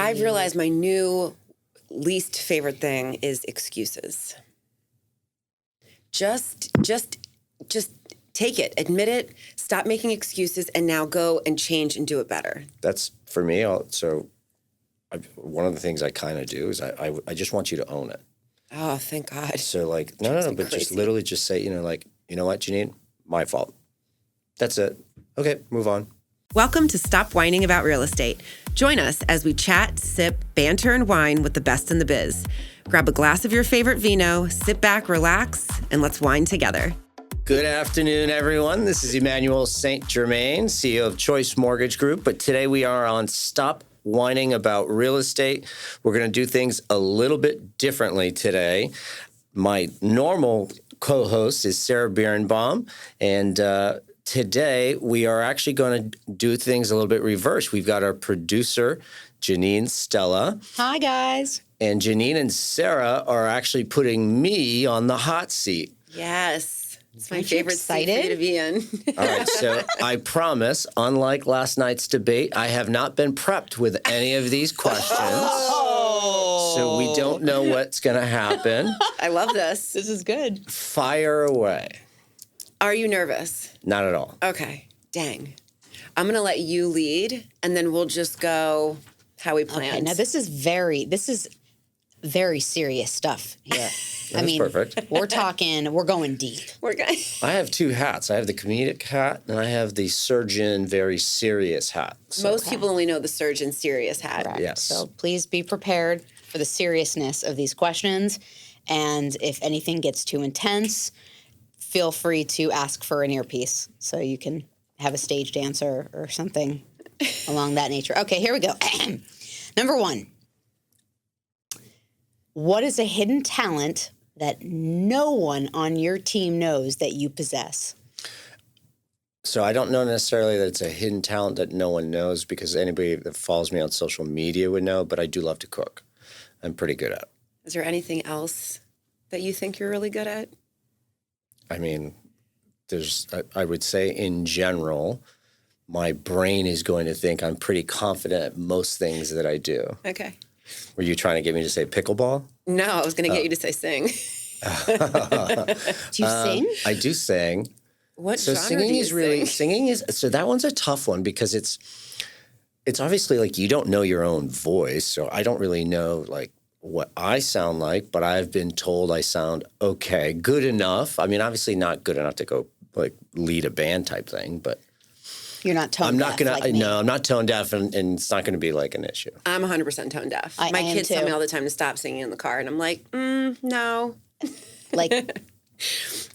I've realized my new least favorite thing is excuses. Just take it, admit it, stop making excuses, and now go and change and do it better. That's for me. One of the things I kind of do is I just want you to own it. Oh, thank God. So like, no, but just literally just say, you know what, Janine, my fault. That's it. Okay, move on. Welcome to Stop Whining About Real Estate. Join us as we chat, sip, banter, and wine with the best in the biz. Grab a glass of your favorite vino, sit back, relax, and let's wine together. Good afternoon, everyone. This is Emmanuel St, Germain, CEO of Choice Mortgage Group. But today we are on Stop Whining About Real Estate. We're going to do things a little bit differently today. My normal co-host is Sarah Birnbaum, and today we are actually going to do things a little bit reverse. We've got our producer, Janine Stella. Hi, guys. And Janine and Sarah are actually putting me on the hot seat. Yes. It's my favorite seat for you to be in. All right, so I promise, unlike last night's debate, I have not been prepped with any of these questions. Oh. So we don't know what's going to happen. I love this. This is good. Fire away. Are you nervous? Not at all. Okay. Dang. I'm going to let you lead, and then we'll just go how we planned. Okay, now this is very serious stuff here. I mean, perfect. We're going deep. I have two hats. I have the comedic hat, and I have the surgeon, very serious hat. So. Most people only know the surgeon serious hat. Correct. Yes. So please be prepared for the seriousness of these questions. And if anything gets too intense, feel free to ask for an earpiece so you can have a staged answer or something along that nature. Okay, here we go. Number one. What is a hidden talent that no one on your team knows that you possess? So I don't know necessarily that it's a hidden talent that no one knows, because anybody that follows me on social media would know, but I do love to cook. I'm pretty good at it. Is there anything else that you think you're really good at? I mean, I would say in general, my brain is going to think I'm pretty confident at most things that I do. Okay. Were you trying to get me to say pickleball? No, I was going to get you to say sing. Do you sing? I do sing. What so genre do you sing? Singing is so that one's a tough one, because it's obviously like you don't know your own voice, so I don't really know like what I sound like, but I've been told I sound okay, good enough. I mean, obviously not good enough to go like lead a band type thing, but you're not tone deaf. No, I'm not tone deaf, and it's not going to be like an issue. I'm 100% tone deaf. My kids tell me all the time to stop singing in the car, and I'm like, no. Like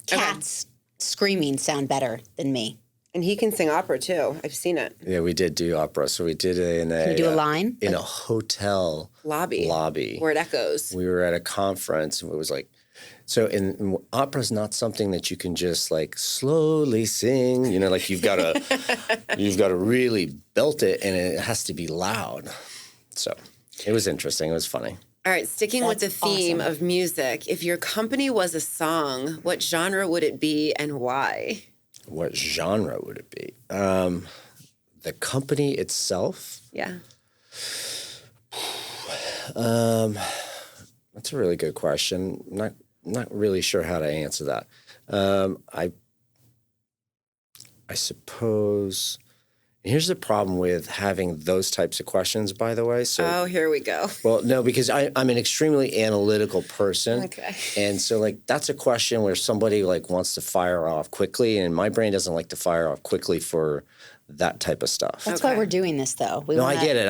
cats screaming sound better than me. And he can sing opera too. I've seen it. Yeah, we did do opera. So we did it Can you do a line? In a hotel lobby where it echoes. We were at a conference, and it was like, so in opera's not something that you can just like slowly sing, you know, like you've got to really belt it, and it has to be loud. So it was interesting. It was funny. All right, sticking with the theme of music, if your company was a song, what genre would it be and why? What genre would it be? The company itself? Yeah. That's a really good question. Not really sure how to answer that. I suppose. Here's the problem with having those types of questions, by the way. So, here we go. Well, no, because I'm an extremely analytical person. Okay. And so, like, that's a question where somebody, like, wants to fire off quickly, and my brain doesn't like to fire off quickly for that type of stuff. That's why we're doing this, though. I get it.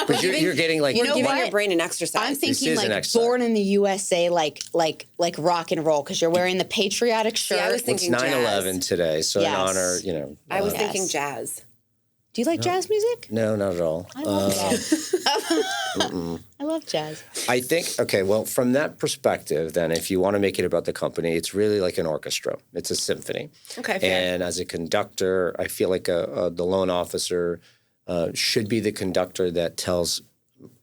But you're getting, like... You're giving your brain an exercise. I'm thinking, like, born in the USA, like rock and roll, because you're wearing the patriotic shirt. Yeah, I was thinking it's 9/11 today, so in honor, you know... I was thinking jazz. Do you like jazz music? No, not at all. I love jazz. I love jazz. I think, okay, well, from that perspective, then, if you want to make it about the company, it's really like an orchestra. It's a symphony. Okay, fair. And as a conductor, I feel like the loan officer should be the conductor that tells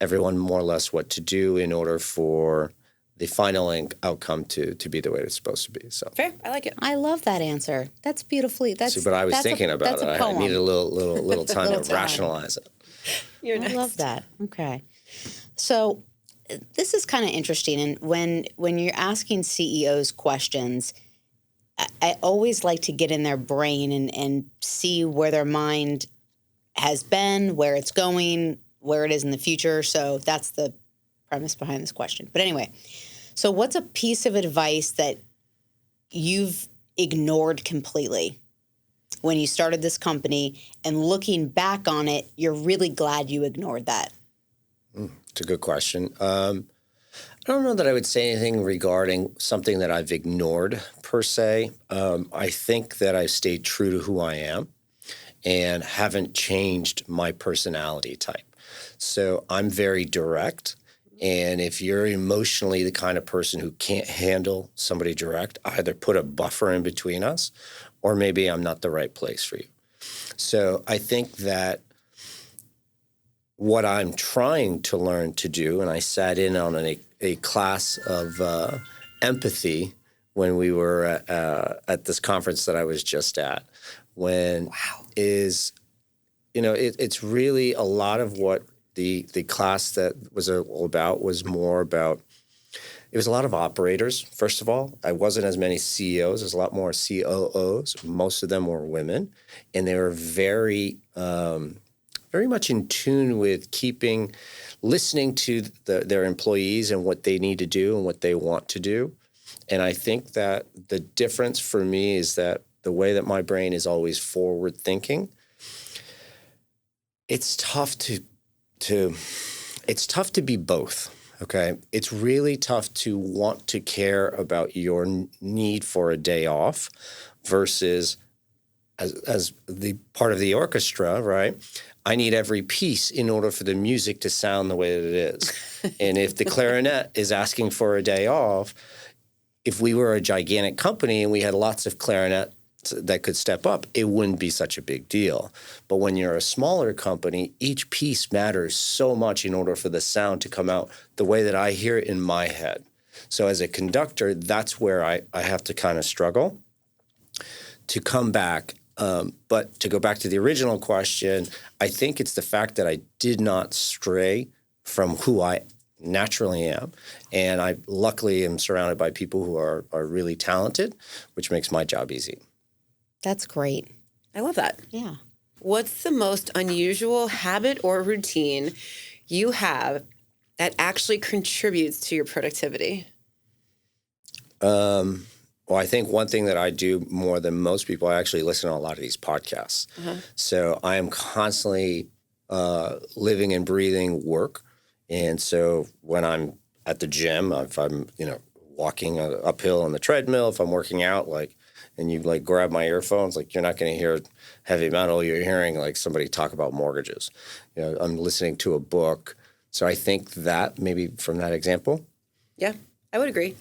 everyone more or less what to do in order for the final outcome to be the way it's supposed to be. So fair, I like it. I love that answer. That's beautifully. But I was thinking about it. I needed a little time to rationalize it. You're I next. love that. Okay. So this is kind of interesting. And when you're asking CEOs questions, I always like to get in their brain and see where their mind has been, where it's going, where it is in the future. So that's the premise behind this question. But anyway, so what's a piece of advice that you've ignored completely when you started this company, and looking back on it, you're really glad you ignored that? It's a good question. I don't know that I would say anything regarding something that I've ignored per se. I think that I've stayed true to who I am and haven't changed my personality type. So I'm very direct. And if you're emotionally the kind of person who can't handle somebody direct, either put a buffer in between us, or maybe I'm not the right place for you. So I think that what I'm trying to learn to do, and I sat in on a class of empathy when we were at this conference that I was just at, it's really a lot of what the class that was all about was more about. It was a lot of operators, first of all. I wasn't as many CEOs. There's a lot more COOs. Most of them were women, and they were very much in tune with listening to their employees and what they need to do and what they want to do. And I think that the difference for me is that the way that my brain is always forward thinking, it's tough to be both. Okay. It's really tough to want to care about your need for a day off versus as the part of the orchestra, right? I need every piece in order for the music to sound the way that it is. And if the clarinet is asking for a day off, if we were a gigantic company and we had lots of clarinets that could step up, it wouldn't be such a big deal. But when you're a smaller company, each piece matters so much in order for the sound to come out the way that I hear it in my head. So as a conductor, that's where I have to kind of struggle to come back. But to go back to the original question, I think it's the fact that I did not stray from who I naturally am. And I luckily am surrounded by people who are really talented, which makes my job easy. That's great. I love that. Yeah. What's the most unusual habit or routine you have that actually contributes to your productivity? Well, I think one thing that I do more than most people, I actually listen to a lot of these podcasts. Uh-huh. So I am constantly living and breathing work. And so when I'm at the gym, if I'm, walking uphill on the treadmill, if I'm working out, and you grab my earphones, you're not going to hear heavy metal. You're hearing somebody talk about mortgages. I'm listening to a book. So I think that maybe from that example. Yeah, I would agree.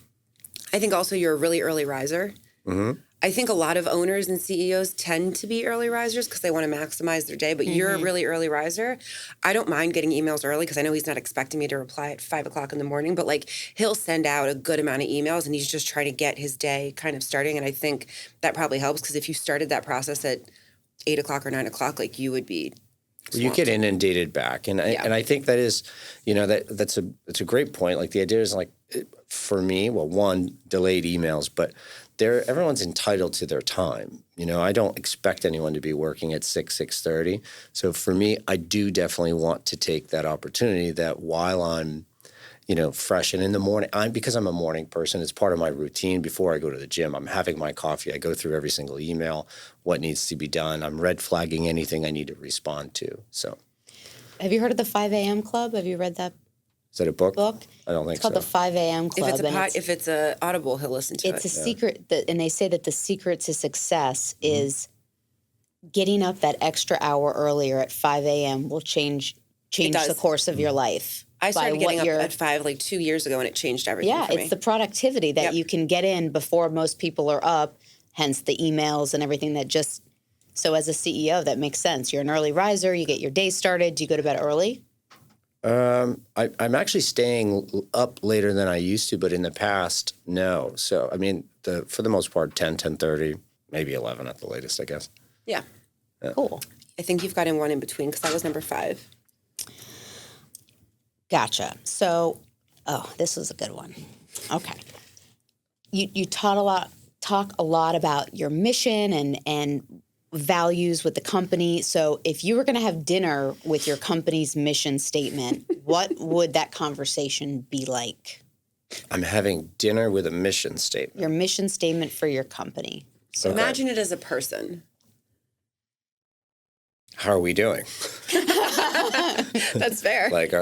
I think also you're a really early riser. Mm-hmm. I think a lot of owners and CEOs tend to be early risers because they want to maximize their day, but you're a really early riser. I don't mind getting emails early because I know he's not expecting me to reply at 5 o'clock in the morning, but he'll send out a good amount of emails and he's just trying to get his day kind of starting. And I think that probably helps because if you started that process at 8 o'clock or 9 o'clock, you would be swamped. You get inundated back. And I think that is, that's a great point. The idea is for me, well, one, delayed emails, but everyone's entitled to their time. I don't expect anyone to be working at 6:30. So for me, I do definitely want to take that opportunity that while I'm, fresh and in the morning, because I'm a morning person, it's part of my routine before I go to the gym. I'm having my coffee. I go through every single email, what needs to be done. I'm red flagging anything I need to respond to. So, have you heard of the 5 a.m. Club? Have you read that? Is that a book? I don't think so. It's called the 5 a.m. Club. If it's a Audible, he'll listen to it. It's a secret, and they say that the secret to success is getting up that extra hour earlier at 5 a.m. will change the course of your life. I started getting up at 5 2 years ago, and it changed everything for me. It's the productivity that you can get in before most people are up, hence the emails and everything that just... So as a CEO, that makes sense. You're an early riser. You get your day started. Do you go to bed early? I'm actually staying up later than I used to, but in the past, no. So, for the most part, 10:30, maybe 11 at the latest, I guess. Yeah. Cool. I think you've got in one in between because I was number 5. Gotcha. So, this is a good one. Okay. You talk a lot about your mission and values with the company. So if you were going to have dinner with your company's mission statement, what would that conversation be like? I'm having dinner with a mission statement. Your mission statement for your company. So imagine it as a person. How are we doing? That's fair. Like,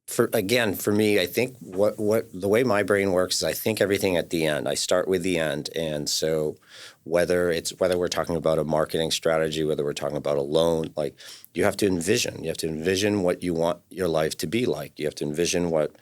for me, I think what the way my brain works is I think everything at the end. I start with the end, and so whether we're talking about a marketing strategy, whether we're talking about a loan, like you have to envision. You have to envision what you want your life to be like. You have to envision what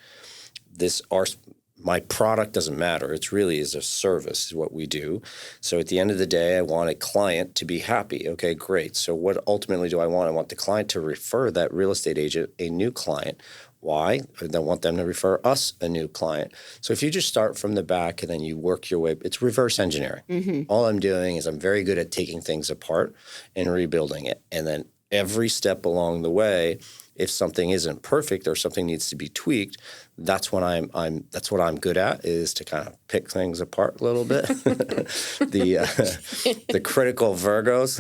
my product doesn't matter. It really is a service, is what we do. So at the end of the day, I want a client to be happy. Okay, great. So what ultimately do I want? I want the client to refer that real estate agent a new client. Why? I want them to refer us a new client. So if you just start from the back and then you work your way, it's reverse engineering. Mm-hmm. All I'm doing is I'm very good at taking things apart and rebuilding it. And then every step along the way, if something isn't perfect or something needs to be tweaked, that's what I'm good at, is to kind of pick things apart a little bit. The critical Virgos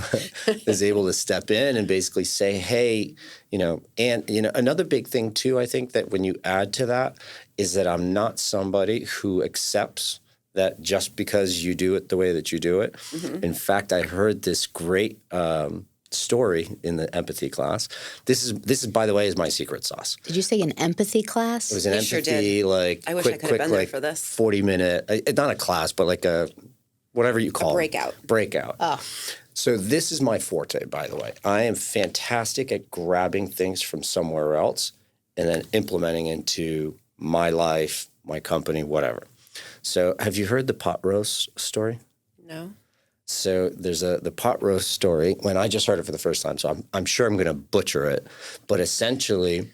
is able to step in and basically say, hey, another big thing too, I think that when you add to that is that I'm not somebody who accepts that just because you do it the way that you do it. Mm-hmm. In fact, I heard this great story in the empathy class. This is by the way, is my secret sauce. Did you say an empathy class? It was an empathy, like I wish I could have been there for this. 40-minute, not a class, but like a whatever you call it. Breakout. Oh. So this is my forte, by the way. I am fantastic at grabbing things from somewhere else and then implementing into my life, my company, whatever. So have you heard the pot roast story? No. So there's the pot roast story. When I just heard it for the first time, so I'm sure I'm going to butcher it, but essentially,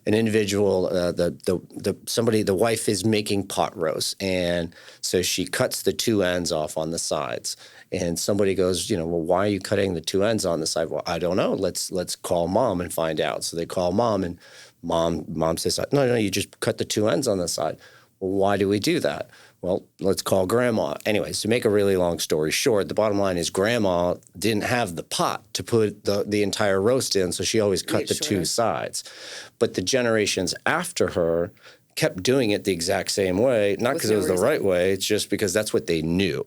an individual, the wife is making pot roast, and so she cuts the two ends off on the sides, and somebody goes, well, why are you cutting the two ends on the side? Well, I don't know. Let's call mom and find out. So they call mom, and mom says, no, you just cut the two ends on the side. Well, why do we do that? Well, let's call grandma. Anyways, to make a really long story short, the bottom line is grandma didn't have the pot to put the entire roast in, so she always cut the two sides. But the generations after her kept doing it the exact same way, not because it was the right way, it's just because that's what they knew.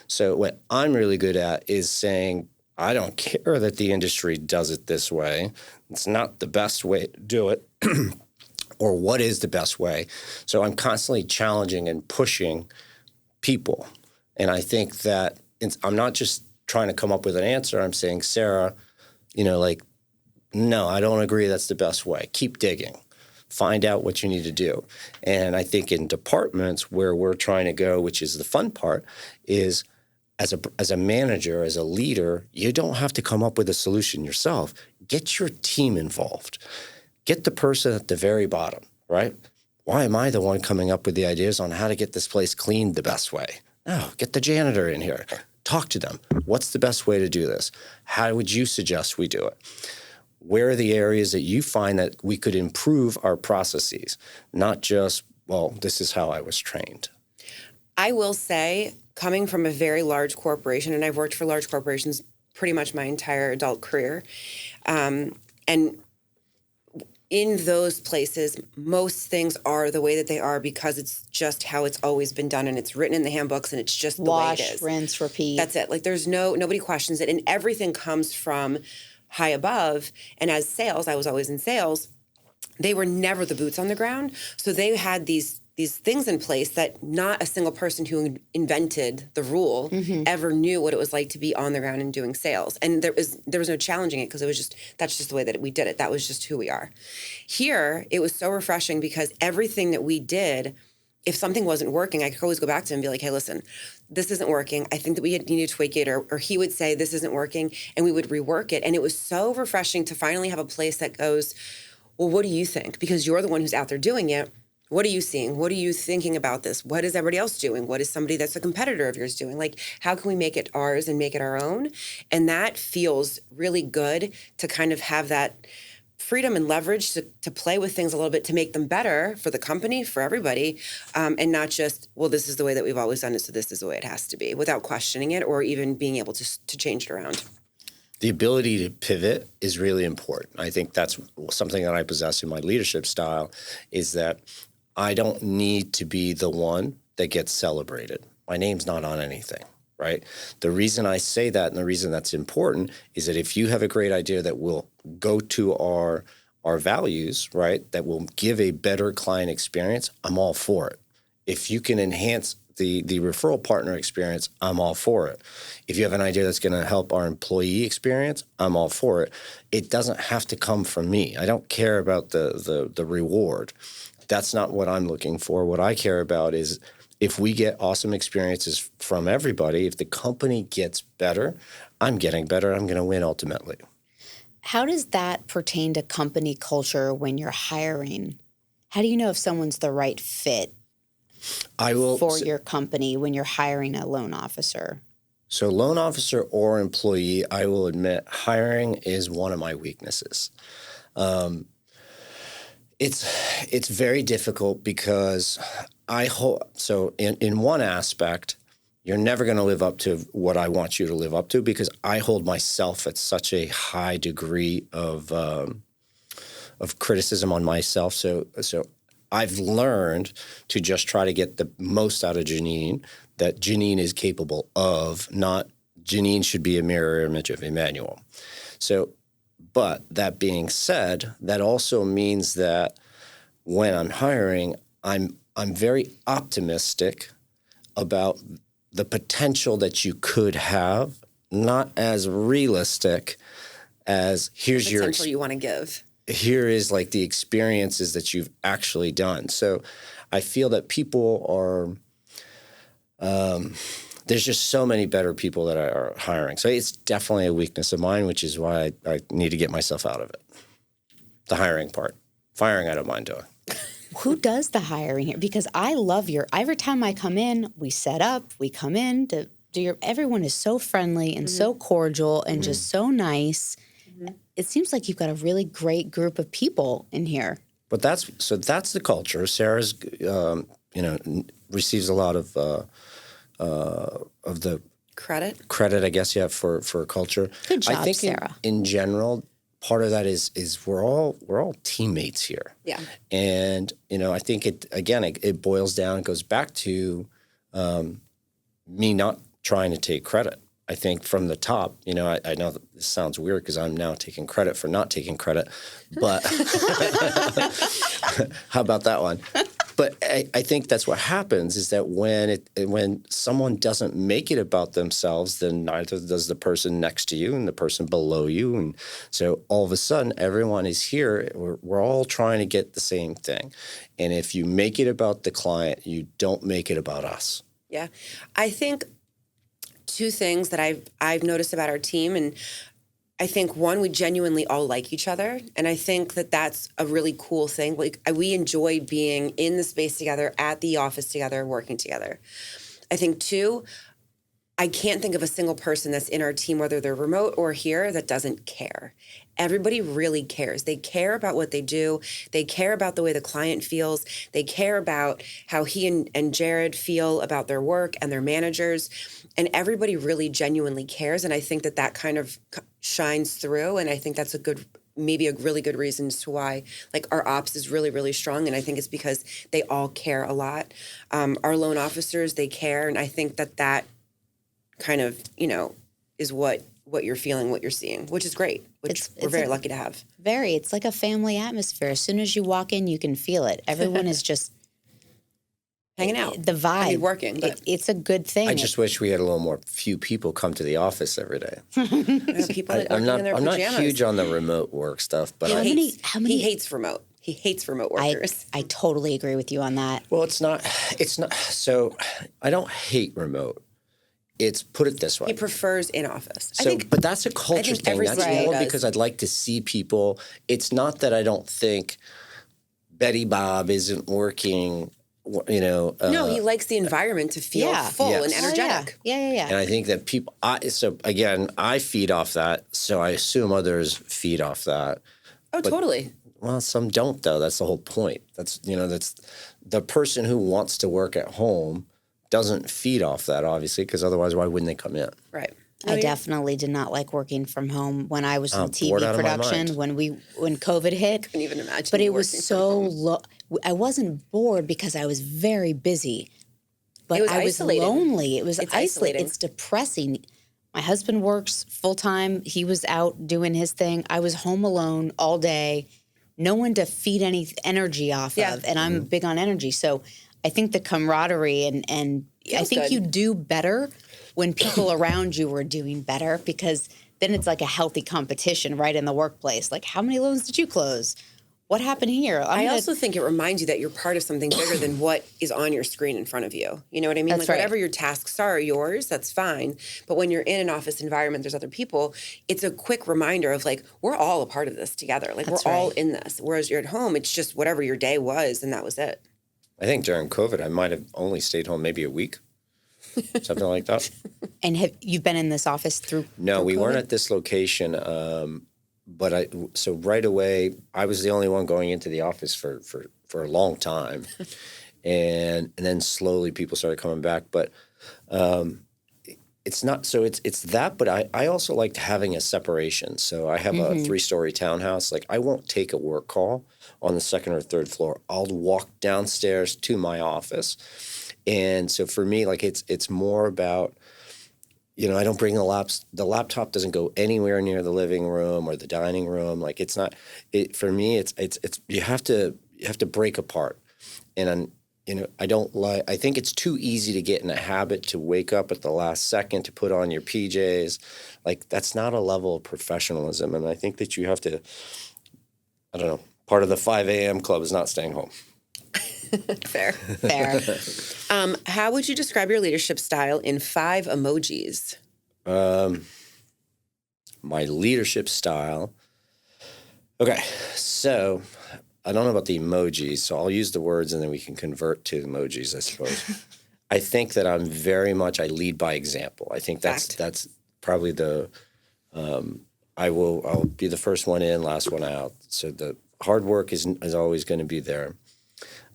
So what I'm really good at is saying, I don't care that the industry does it this way. It's not the best way to do it. Or what is the best way? So I'm constantly challenging and pushing people. And I think that I'm not just trying to come up with an answer. I'm saying, Sarah, no, I don't agree that's the best way. Keep digging. Find out what you need to do. And I think in departments where we're trying to go, which is the fun part, is as a manager, as a leader, you don't have to come up with a solution yourself. Get your team involved. Get the person at the very bottom, right? Why am I the one coming up with the ideas on how to get this place cleaned the best way? No, get the janitor in here. Talk to them. What's the best way to do this? How would you suggest we do it? Where are the areas that you find that we could improve our processes? Not just, well, this is how I was trained. I will say, coming from a very large corporation, and I've worked for large corporations pretty much my entire adult career, and in those places, most things are the way that they are because it's just how it's always been done, and it's written in the handbooks, and it's just the way it is. Wash, rinse, repeat. That's it. Like there's nobody questions it, and everything comes from high above. And as sales, I was always in sales. They were never the boots on the ground, so they had these things in place that not a single person who invented the rule ever knew what it was like to be on the ground and doing sales. And there was no challenging it because that's just the way that we did it. That was just who we are. Here, it was so refreshing because everything that we did, if something wasn't working, I could always go back to him and be like, hey, listen, this isn't working. I think that we need to tweak it. Or he would say, this isn't working, and we would rework it. And it was so refreshing to finally have a place that goes, well, what do you think? Because you're the one who's out there doing it. What are you seeing? What are you thinking about this? What is everybody else doing? What is somebody that's a competitor of yours doing? Like, how can we make it ours and make it our own? And that feels really good to kind of have that freedom and leverage to play with things a little bit to make them better for the company, for everybody, and not just, well, this is the way that we've always done it, so this is the way it has to be, without questioning it or even being able to change it around. The ability to pivot is really important. I think that's something that I possess in my leadership style, is that I don't need to be the one that gets celebrated. My name's not on anything, right? The reason I say that and the reason that's important is that if you have a great idea that will go to our values, right, that will give a better client experience, I'm all for it. If you can enhance the referral partner experience, I'm all for it. If you have an idea that's going to help our employee experience, I'm all for it. It doesn't have to come from me. I don't care about the reward. That's not what I'm looking for. What I care about is if we get awesome experiences from everybody, if the company gets better, I'm getting better, I'm going to win ultimately. How does that pertain to company culture when you're hiring? How do you know if someone's the right fit for your company when you're hiring a loan officer? So loan officer or employee, I will admit, hiring is one of my weaknesses. It's very difficult because in one aspect, you're never going to live up to what I want you to live up to because I hold myself at such a high degree of criticism on myself. So I've learned to just try to get the most out of Janine that Janine is capable of, not Janine should be a mirror image of Emmanuel. So, but that being said, that also means that when I'm hiring, I'm very optimistic about the potential that you could have, not as realistic as here's your potential you want to give. Here is like the experiences that you've actually done. So I feel that people are, there's just so many better people that are hiring. So it's definitely a weakness of mine, which is why I need to get myself out of it. The hiring part. Firing, I don't mind doing. Who does the hiring here? Because I love every time I come in, we set up, we come in to do everyone is so friendly and so cordial and just so nice. It seems like you've got a really great group of people in here. But that's the culture. Sarah's, receives a lot of the credit, I guess, for culture. Good job, I think Sarah. In general, part of that is we're all teammates here. Yeah. And I think it boils down, it goes back to me not trying to take credit. I think from the top, I know that this sounds weird because I'm now taking credit for not taking credit, but how about that one? But I think that's what happens is that when someone doesn't make it about themselves, then neither does the person next to you and the person below you. And so all of a sudden, everyone is here. We're all trying to get the same thing. And if you make it about the client, you don't make it about us. Yeah. I think two things that I've noticed about our team, and I think one, we genuinely all like each other, and I think that that's a really cool thing. Like we enjoy being in the space together, at the office together, working together. I think two, I can't think of a single person that's in our team, whether they're remote or here, that doesn't care. Everybody really cares. They care about what they do. They care about the way the client feels. They care about how he and Jared feel about their work and their managers. And everybody really genuinely cares. And I think that kind of shines through. And I think that's maybe a really good reason as to why like our ops is really, really strong. And I think it's because they all care a lot. Our loan officers, they care. And I think that kind of, is what you're feeling, what you're seeing, which is great, which we're very lucky to have. It's like a family atmosphere. As soon as you walk in, you can feel it. Everyone is just hanging out. The vibe. I mean, working. But it's a good thing. I just wish we had a few people come to the office every day. People that I'm in their not pajamas. huge on the remote work stuff, but He hates remote. He hates remote workers. I totally agree with you on that. Well, it's not. So I don't hate remote. It's put it this way. He prefers in office. But that's a culture thing. every That's CEO more does. because I'd like to see people. It's not that I don't think Betty Bob isn't working. No, he likes the environment to feel full and energetic. Yeah. And I think that I feed off that. So I assume others feed off that. Oh, totally. Well, some don't though. That's the whole point. That's the person who wants to work at home doesn't feed off that, obviously, because otherwise, why wouldn't they come in? Right. I definitely did not like working from home when I was in TV bored out of my production, mind. when COVID hit. Couldn't even imagine. But it working was from so home. low. I wasn't bored because I was very busy, but It was I was isolating. lonely. It was It's isolating. isolating. It's depressing. My husband works full time. He was out doing his thing. I was home alone all day. No one to feed any energy off of, and I'm big on energy. So I think the camaraderie and I think good. you do better when people around you are doing better, because then it's like a healthy competition right in the workplace. Like, how many loans did you close? What happened here? I also think it reminds you that you're part of something bigger than what is on your screen in front of you. You know what I mean? That's Like right. whatever your tasks are yours, that's fine. But when you're in an office environment, there's other people, it's a quick reminder of like, we're all a part of this together. Like That's we're all right. in this. Whereas you're at home, it's just whatever your day was and that was it. I think during COVID, I might have only stayed home maybe a week, something like that. And have you've been in this office through? No, through we weren't COVID? at this location. But so right away, I was the only one going into the office for a long time, and then slowly people started coming back. But it's not so it's that. But I also liked having a separation. So I have a 3-story townhouse. Like I won't take a work call on the second or third floor. I'll walk downstairs to my office, and so for me, like it's more about. I don't bring the laptop doesn't go anywhere near the living room or the dining room. Like it's not, for me, it's you have to break apart. And, I think it's too easy to get in a habit to wake up at the last second to put on your PJs. Like that's not a level of professionalism. And I think that you have to, I don't know, part of the 5 a.m. club is not staying home. Fair. Fair. How would you describe your leadership style in 5 emojis? My leadership style. Okay, so I don't know about the emojis, so I'll use the words and then we can convert to emojis, I suppose. I think that I'm very much, I lead by example. I think that's probably the, I'll be the first one in, last one out. So the hard work is always going to be there.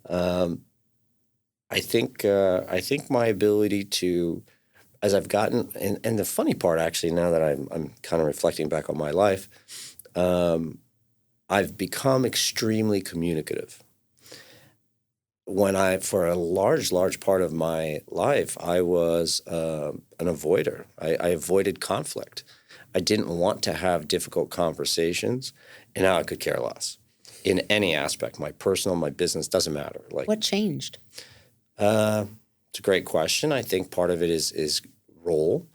I think my ability to, as I've gotten, and the funny part actually, now that I'm kind of reflecting back on my life, I've become extremely communicative. For a large part of my life, I was an avoider. I avoided conflict. I didn't want to have difficult conversations, and now I could care less. In any aspect, my personal, my business, doesn't matter. Like What changed? it's a great question. I think part of it is role.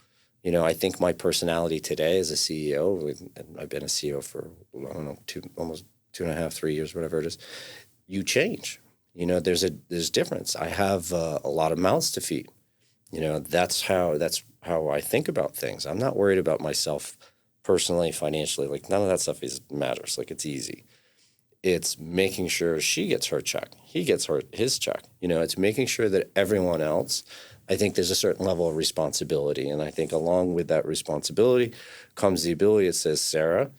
I think my personality today as a CEO, I've been a CEO for almost 2.5, 3 years, whatever it is. You change. There's difference. I have a lot of mouths to feed. That's how I think about things. I'm not worried about myself personally, financially. Like none of that stuff matters. Like it's easy. It's making sure she gets her check. He gets his check. It's making sure that everyone else, I think there's a certain level of responsibility. And I think along with that responsibility comes the ability. It says, Sarah,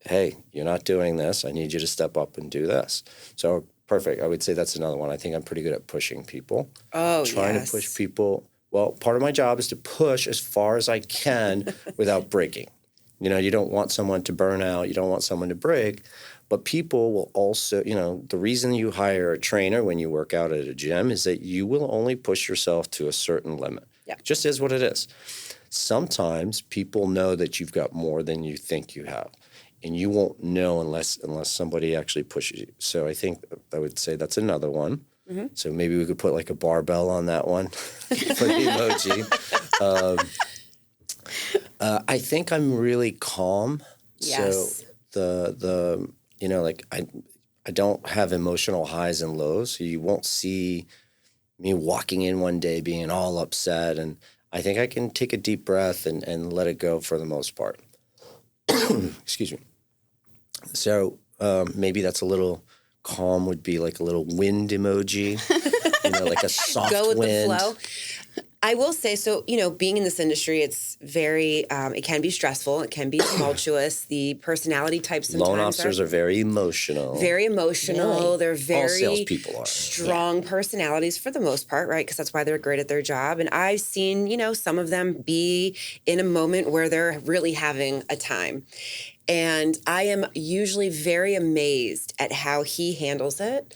hey, you're not doing this. I need you to step up and do this. So perfect. I would say that's another one. I think I'm pretty good at pushing people. Oh, Trying to push people. Well, part of my job is to push as far as I can without breaking. You don't want someone to burn out. You don't want someone to break. But people will also, the reason you hire a trainer when you work out at a gym is that you will only push yourself to a certain limit. Yeah. It just is what it is. Sometimes people know that you've got more than you think you have. And you won't know unless somebody actually pushes you. So I think I would say that's another one. Mm-hmm. So maybe we could put like a barbell on that one for the emoji. I think I'm really calm. Yes. So I don't have emotional highs and lows. So you won't see me walking in one day being all upset. And I think I can take a deep breath and let it go for the most part. Excuse me. So maybe that's a little calm would be like a little wind emoji, like a soft Go with wind. the flow. I will say, so, being in this industry, it's very, it can be stressful. It can be tumultuous. The personality types sometimes Loan officers are very emotional. Very emotional. Really? They're very salespeople are. strong personalities for the most part, right? Because that's why they're great at their job. And I've seen, some of them be in a moment where they're really having a time. And I am usually very amazed at how he handles it.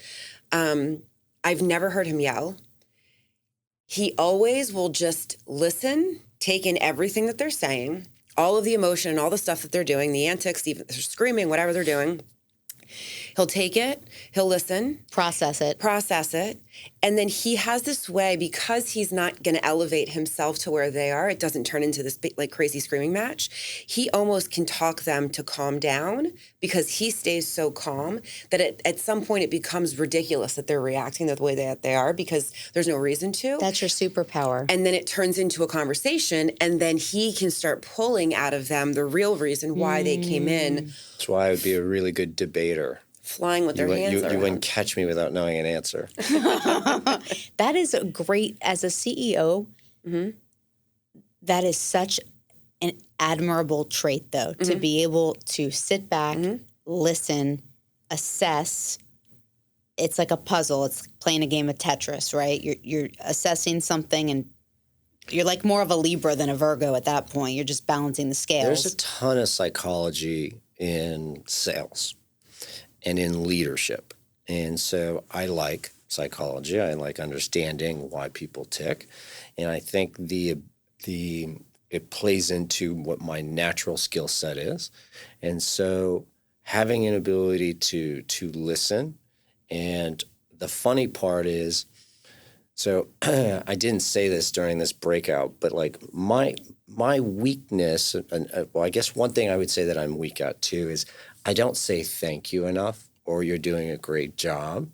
I've never heard him yell. He always will just listen, take in everything that they're saying, all of the emotion and all the stuff that they're doing, the antics, even they're screaming, whatever they're doing. He'll take it, he'll listen. Process it. And then he has this way, because he's not going to elevate himself to where they are, it doesn't turn into this big, crazy screaming match. He almost can talk them to calm down, because he stays so calm that at some point it becomes ridiculous that they're reacting the way that they are, because there's no reason to. That's your superpower. And then it turns into a conversation, and then he can start pulling out of them the real reason why they came in. That's why I would be a really good debater. Flying with their hands around. You wouldn't catch me without knowing an answer. That is a great, as a CEO, that is such an admirable trait, though, to be able to sit back, listen, assess. It's like a puzzle. It's playing a game of Tetris, right? You're assessing something, and you're like more of a Libra than a Virgo at that point. You're just balancing the scales. There's a ton of psychology in sales and in leadership. And so I like psychology. I like understanding why people tick. And I think it plays into what my natural skill set is. And so having an ability to listen. And the funny part is, so I didn't say this during this breakout, but my weakness, well, I guess one thing I would say that I'm weak at too is I don't say thank you enough, or you're doing a great job.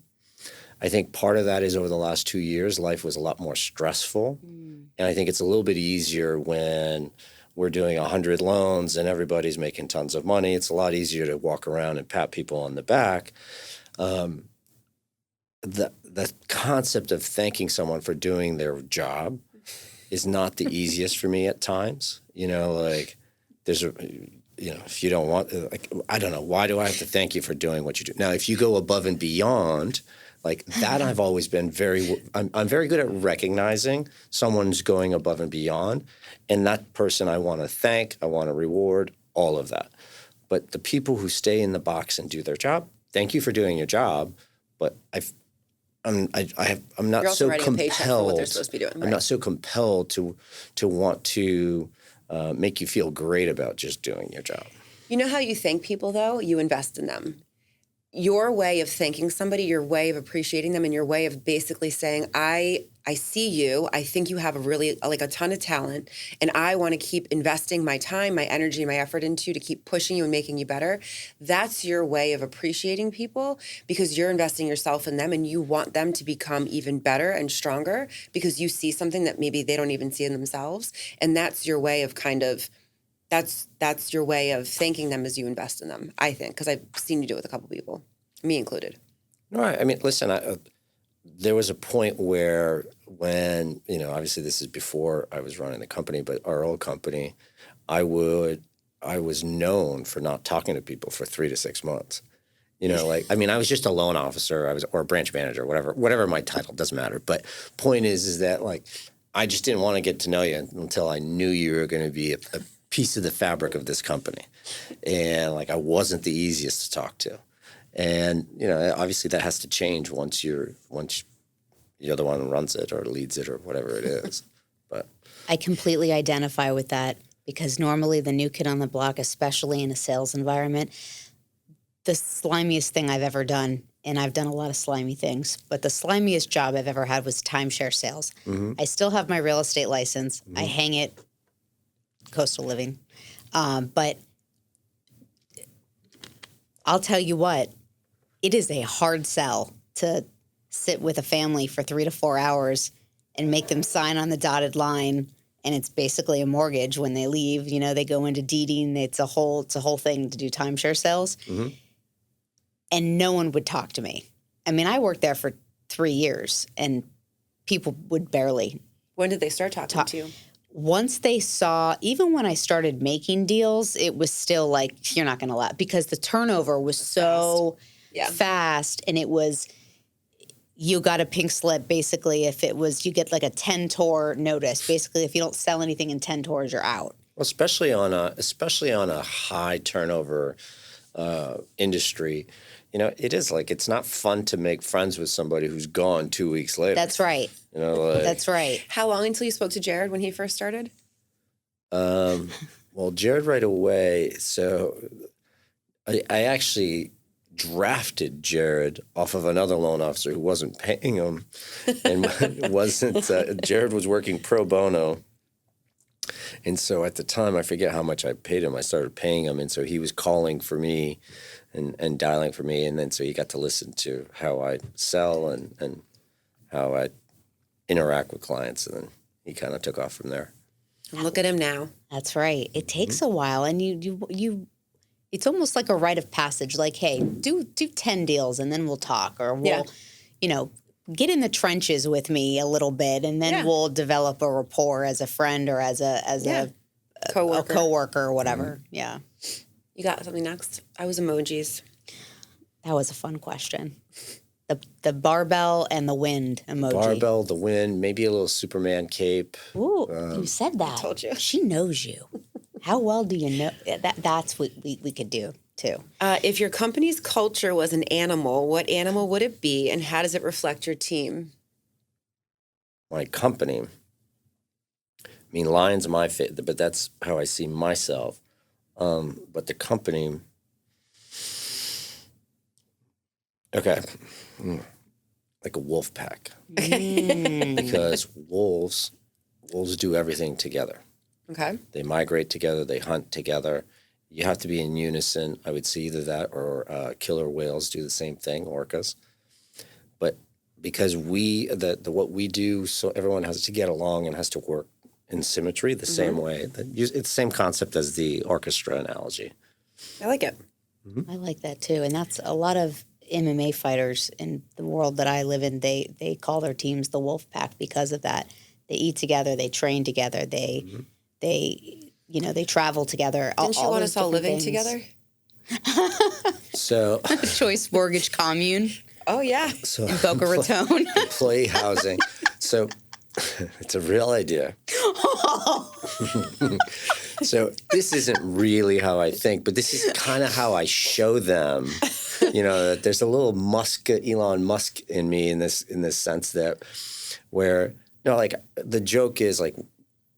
I think part of that is over the last 2 years, life was a lot more stressful. And I think it's a little bit easier when we're doing 100 loans and everybody's making tons of money. It's a lot easier to walk around and pat people on the back. The concept of thanking someone for doing their job is not the easiest for me at times. There's a... if you don't want, I don't know, why do I have to thank you for doing what you do? Now, if you go above and beyond, that, I've always been I'm very good at recognizing someone's going above and beyond, and that person I want to thank, I want to reward, all of that. But the people who stay in the box and do their job, thank you for doing your job, but I'm not You're also so writing a paycheck for what they're compelled. supposed to be doing, I'm right? not so compelled to want to make you feel great about just doing your job. You know how you thank people, though? You invest in them. Your way of thanking somebody, your way of appreciating them, and your way of basically saying, I see you, I think you have a ton of talent, and I want to keep investing my time, my energy, my effort into you to keep pushing you and making you better. That's your way of appreciating people, because you're investing yourself in them, and you want them to become even better and stronger because you see something that maybe they don't even see in themselves. And that's your way of that's your way of thanking them, as you invest in them, I think, because I've seen you do it with a couple people, me included. No, I mean, listen, there was a point where when, obviously this is before I was running the company, but our old company, I was known for not talking to people for 3 to 6 months. I was just a loan officer, or a branch manager, whatever my title, doesn't matter. But point is that I just didn't want to get to know you until I knew you were going to be a piece of the fabric of this company. And I wasn't the easiest to talk to. And, obviously that has to change once you're the one who runs it or leads it or whatever it is. But I completely identify with that, because normally the new kid on the block, especially in a sales environment, the slimiest thing I've ever done, and I've done a lot of slimy things, but the slimiest job I've ever had was timeshare sales. I still have my real estate license. I hang it, coastal living. But I'll tell you what, it is a hard sell to sit with a family for 3 to 4 hours and make them sign on the dotted line, and it's basically a mortgage when they leave. They go into deeding. It's a whole thing to do timeshare sales. And no one would talk to me. I mean, I worked there for 3 years, and people would barely When did they start talking to you? Once they saw, even when I started making deals, it was still like, you're not going to laugh, because the turnover was so fast, and it was, you got a pink slip basically if it was, you get like a 10 tour notice. Basically, if you don't sell anything in 10 tours, you're out. Well, especially on a high turnover industry, you know, it is like, it's not fun to make friends with somebody who's gone 2 weeks later. That's right. You know, like, That's right. How long until you spoke to Jared when he first started? Well, Jared right away. So I actually drafted Jared off of another loan officer who wasn't paying him, and Jared was working pro bono. And so at the time, I forget how much I paid him. I started paying him, and so he was calling for me and dialing for me, and then so he got to listen to how I sell and how I interact with clients, and then he kind of took off from there. And look at him now. That's right. It takes a while, and you it's almost like a rite of passage. Like, hey, do 10 deals, and then we'll talk, or we'll, you know, get in the trenches with me a little bit, and then we'll develop a rapport as a friend or as a coworker or whatever. Yeah. You got something next? I was emojis. That was a fun question. The barbell and the wind emoji. Barbell, the wind, maybe a little Superman cape. Ooh, you said that. I told you. She knows you. How well do you know? That's what we could do, too. If your company's culture was an animal, what animal would it be, and how does it reflect your team? My company. I mean, lion's my favorite, but that's how I see myself. But the company, okay, like a wolf pack, because wolves do everything together. Okay. They migrate together. They hunt together. You have to be in unison. I would see either that or killer whales do the same thing, orcas. But because what we do, so everyone has to get along and has to work in symmetry the same way. It's the same concept as the orchestra analogy. I like it. I like that, too. And that's a lot of MMA fighters in the world that I live in. They call their teams the wolf pack because of that. They eat together. They train together. They travel together. Didn't you want us all living together? So Choice Mortgage Commune. Oh, yeah. So in Boca Raton. Employee housing. So it's a real idea. So this isn't really how I think, but this is kind of how I show them, you know, that there's a little Elon Musk in me in this sense that where, you know, like the joke is like,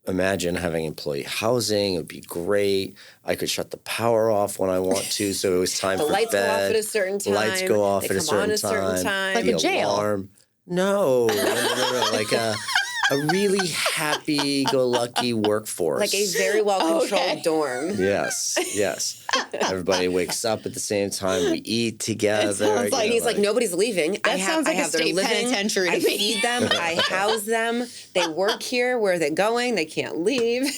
imagine having employee housing. It would be great. I could shut the power off when I want to, so it was time for bed. The lights go off at a certain time. Lights go off at a certain time. Like the a jail. Alarm. No. Like a really happy-go-lucky workforce. Like a very well-controlled dorm. Yes. Everybody wakes up at the same time. We eat together. Sounds like he's like nobody's leaving. That sounds like a state penitentiary to I me. feed them. I house them. They work here. Where are they going? They can't leave.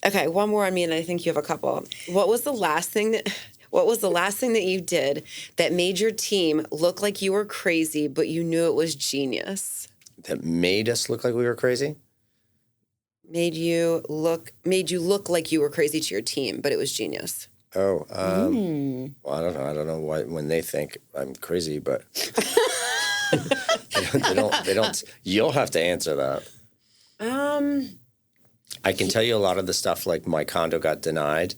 Okay, one more on me, and I think you have a couple. What was the last thing that you did that made your team look like you were crazy, but you knew it was genius? That made us look like we were crazy? Made you look like you were crazy to your team, but it was genius. Oh, well, I don't know. I don't know why when they think I'm crazy, but they don't. You'll have to answer that. I can tell you a lot of the stuff, like my condo got denied.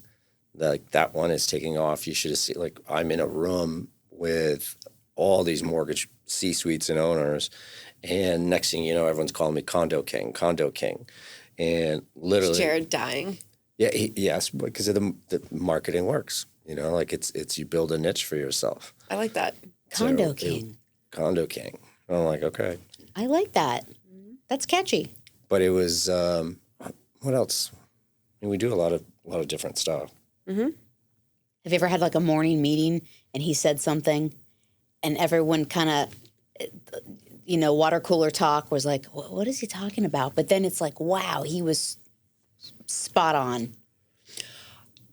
Like that one is taking off. You should have seen, like, I'm in a room with all these mortgage C-suites and owners, and next thing you know, everyone's calling me Condo King. And literally, is Jared dying? Yeah, yes, because of the marketing works. You know, like it's you build a niche for yourself. I like that. Condo King. Condo King. I'm like, okay. I like that. That's catchy. But it was what else? I mean, we do a lot of different stuff. Mm-hmm. Have you ever had like a morning meeting and he said something, and everyone kind of, water cooler talk was like, what is he talking about? But then it's like, wow, he was spot on.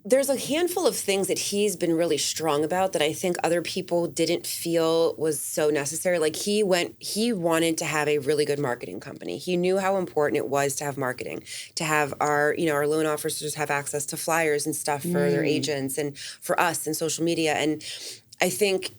there's a handful of things that he's been really strong about that I think other people didn't feel was so necessary. Like he wanted to have a really good marketing company. He knew how important it was to have marketing, to have our loan officers have access to flyers and stuff for their agents and for us and social media. And I think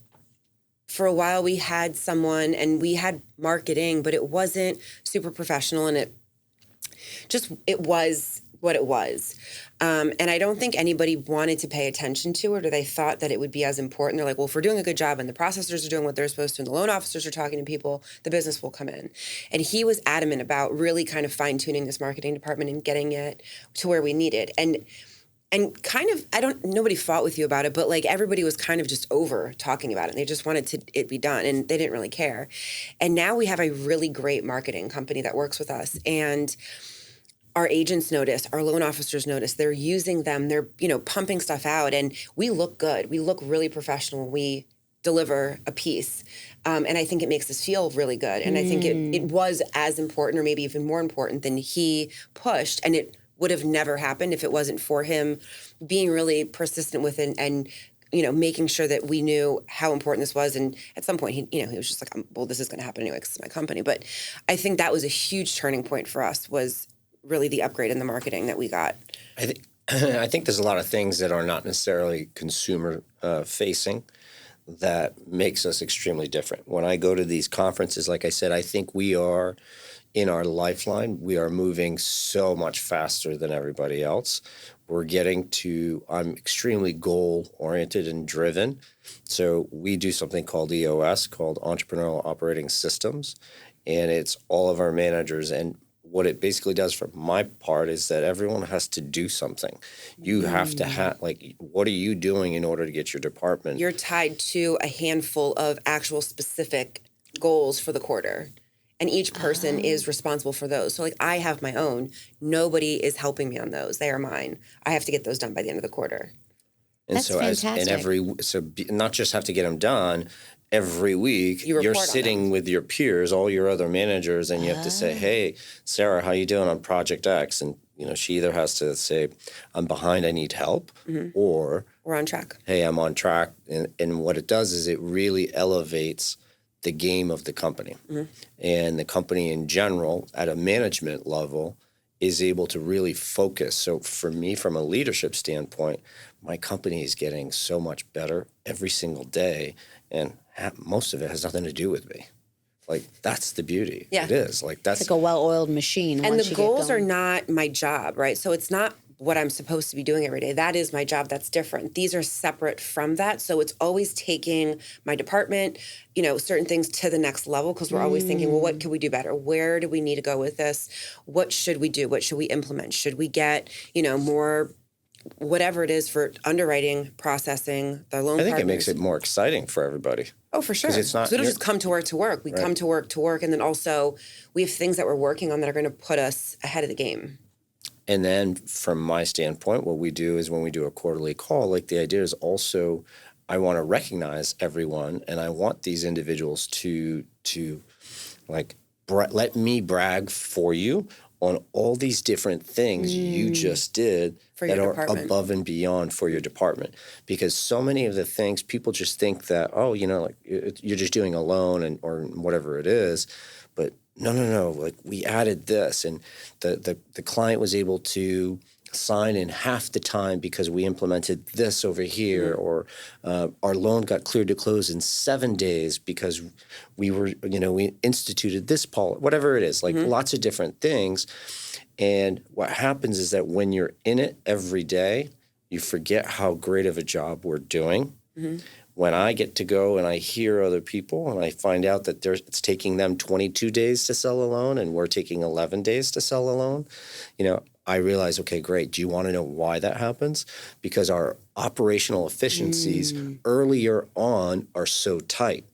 for a while we had someone and we had marketing, but it wasn't super professional, and it was what it was. And I don't think anybody wanted to pay attention to it, or they thought that it would be as important. They're like, well, if we're doing a good job and the processors are doing what they're supposed to and the loan officers are talking to people, the business will come in. And he was adamant about really kind of fine-tuning this marketing department and getting it to where we needed. And kind of, nobody fought with you about it, but like everybody was kind of just over talking about it. And they just wanted it be done, and they didn't really care. And now we have a really great marketing company that works with us, and our agents notice, our loan officers notice, they're using them, they're, pumping stuff out, and we look good. We look really professional when we deliver a piece. And I think it makes us feel really good. And I think it was as important, or maybe even more important than he pushed. And it would have never happened if it wasn't for him being really persistent with it and making sure that we knew how important this was. And at some point, he was just like, well, this is going to happen anyway because it's my company. But I think that was a huge turning point for us, was really the upgrade in the marketing that we got. I think there's a lot of things that are not necessarily consumer facing that makes us extremely different. When I go to these conferences, like I said, I think we are in our lifeline. We are moving so much faster than everybody else. I'm extremely goal-oriented and driven. So we do something called EOS, called Entrepreneurial Operating Systems, and it's all of our managers. And what it basically does for my part is that everyone has to do something. You have to have, what are you doing in order to get your department? You're tied to a handful of actual specific goals for the quarter, and each person is responsible for those. So I have my own. Nobody is helping me on those. They are mine. I have to get those done by the end of the quarter. And That's fantastic. Not just have to get them done. Every week, you're sitting with your peers, all your other managers, and you have to say, hey, Sarah, how you doing on Project X? And, she either has to say, I'm behind, I need help, or we're on track. Hey, I'm on track. And what it does is it really elevates the game of the company. And the company in general, at a management level, is able to really focus. So for me, from a leadership standpoint, my company is getting so much better every single day, and most of it has nothing to do with me. That's the beauty. Yeah. It is. That's like a well-oiled machine. And the goals are not my job, right? So it's not what I'm supposed to be doing every day. That is my job. That's different. These are separate from that. So it's always taking my department, certain things to the next level, because we're always thinking, well, what can we do better? Where do we need to go with this? What should we do? What should we implement? Should we get, more whatever it is for underwriting, processing, the loan I think partners. it makes it more exciting for everybody. Oh, for sure. Because it's not. So we don't just come to work. We come to work, and then also we have things that we're working on that are going to put us ahead of the game. And then from my standpoint, what we do is when we do a quarterly call, the idea is also I want to recognize everyone, and I want these individuals to let me brag for you on all these different things you just did that are above and beyond for your department. Because so many of the things, people just think that, you're just doing a loan or whatever it is. But no, we added this, and the client was able to sign in half the time because we implemented this over here, or our loan got cleared to close in 7 days because we instituted this policy, whatever it is, lots of different things. And what happens is that when you're in it every day, you forget how great of a job we're doing. When I get to go and I hear other people and I find out that it's taking them 22 days to sell a loan and we're taking 11 days to sell a loan, I realize, okay, great. Do you want to know why that happens? Because our operational efficiencies earlier on are so tight,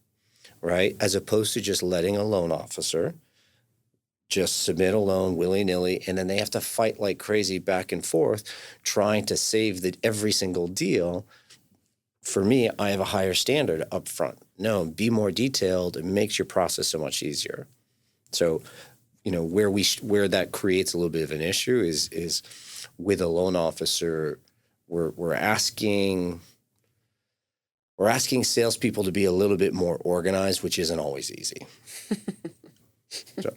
right? As opposed to just letting a loan officer just submit a loan willy-nilly, and then they have to fight like crazy back and forth trying to save every single deal. For me, I have a higher standard up front. No, be more detailed. It makes your process so much easier. So, where that creates a little bit of an issue is with a loan officer we're asking salespeople to be a little bit more organized, which isn't always easy.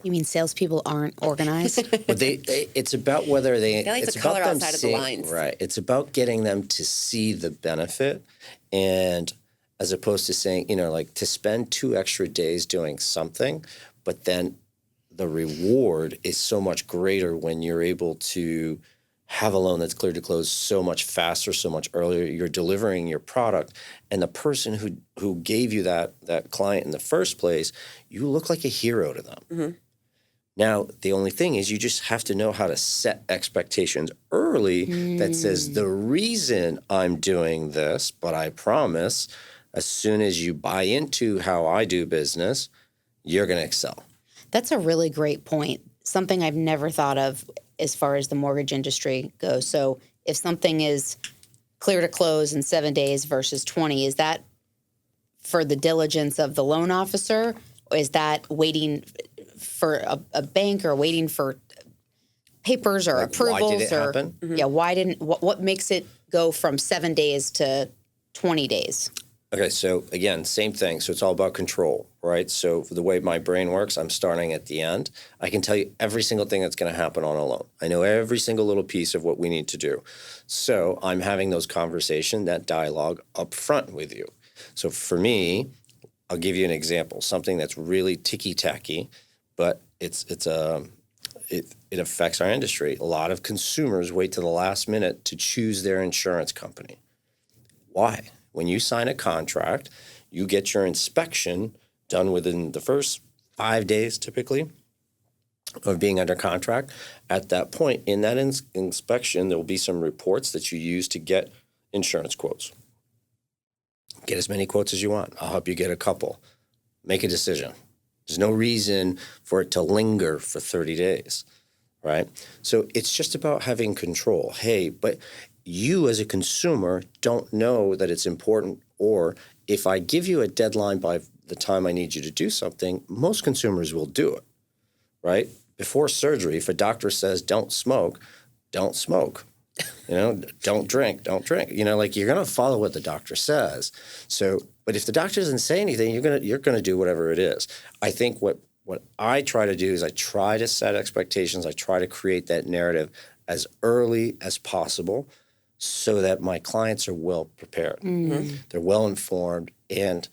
You mean salespeople aren't organized? But it's about whether they like it's the color about them outside of the seeing, lines. right? It's about getting them to see the benefit, and as opposed to saying, like to spend 2 extra days doing something, but then the reward is so much greater when you're able to have a loan that's cleared to close so much faster, so much earlier. You're delivering your product, and the person who gave you that client in the first place, you look like a hero to them. Mm-hmm. Now, the only thing is you just have to know how to set expectations early that says the reason I'm doing this, but I promise as soon as you buy into how I do business, you're going to excel. That's a really great point. Something I've never thought of as far as the mortgage industry goes. So if something is clear to close in 7 days versus 20, is that for the diligence of the loan officer? Or is that waiting for a bank or waiting for papers or approvals? Why did it happen? Yeah, what makes it go from 7 days to 20 days? Okay, so again, same thing. So it's all about control, right? So the way my brain works, I'm starting at the end. I can tell you every single thing that's going to happen on a loan. I know every single little piece of what we need to do. So I'm having those conversations, that dialogue up front with you. So for me, I'll give you an example, something that's really ticky-tacky, but it affects our industry. A lot of consumers wait to the last minute to choose their insurance company. Why? When you sign a contract, you get your inspection done within the first 5 days, typically, of being under contract. At that point, in that inspection, there will be some reports that you use to get insurance quotes. Get as many quotes as you want. I'll help you get a couple. Make a decision. There's no reason for it to linger for 30 days, right? So it's just about having control. Hey, but you as a consumer don't know that it's important, or if I give you a deadline by the time I need you to do something, most consumers will do it, right? Before surgery, if a doctor says don't smoke, don't smoke. Don't drink. Like you're going to follow what the doctor says. So, but if the doctor doesn't say anything, you're going to do whatever it is. I think what I try to do is I try to set expectations. I try to create that narrative as early as possible, so that my clients are well prepared. Mm-hmm. They're well informed, and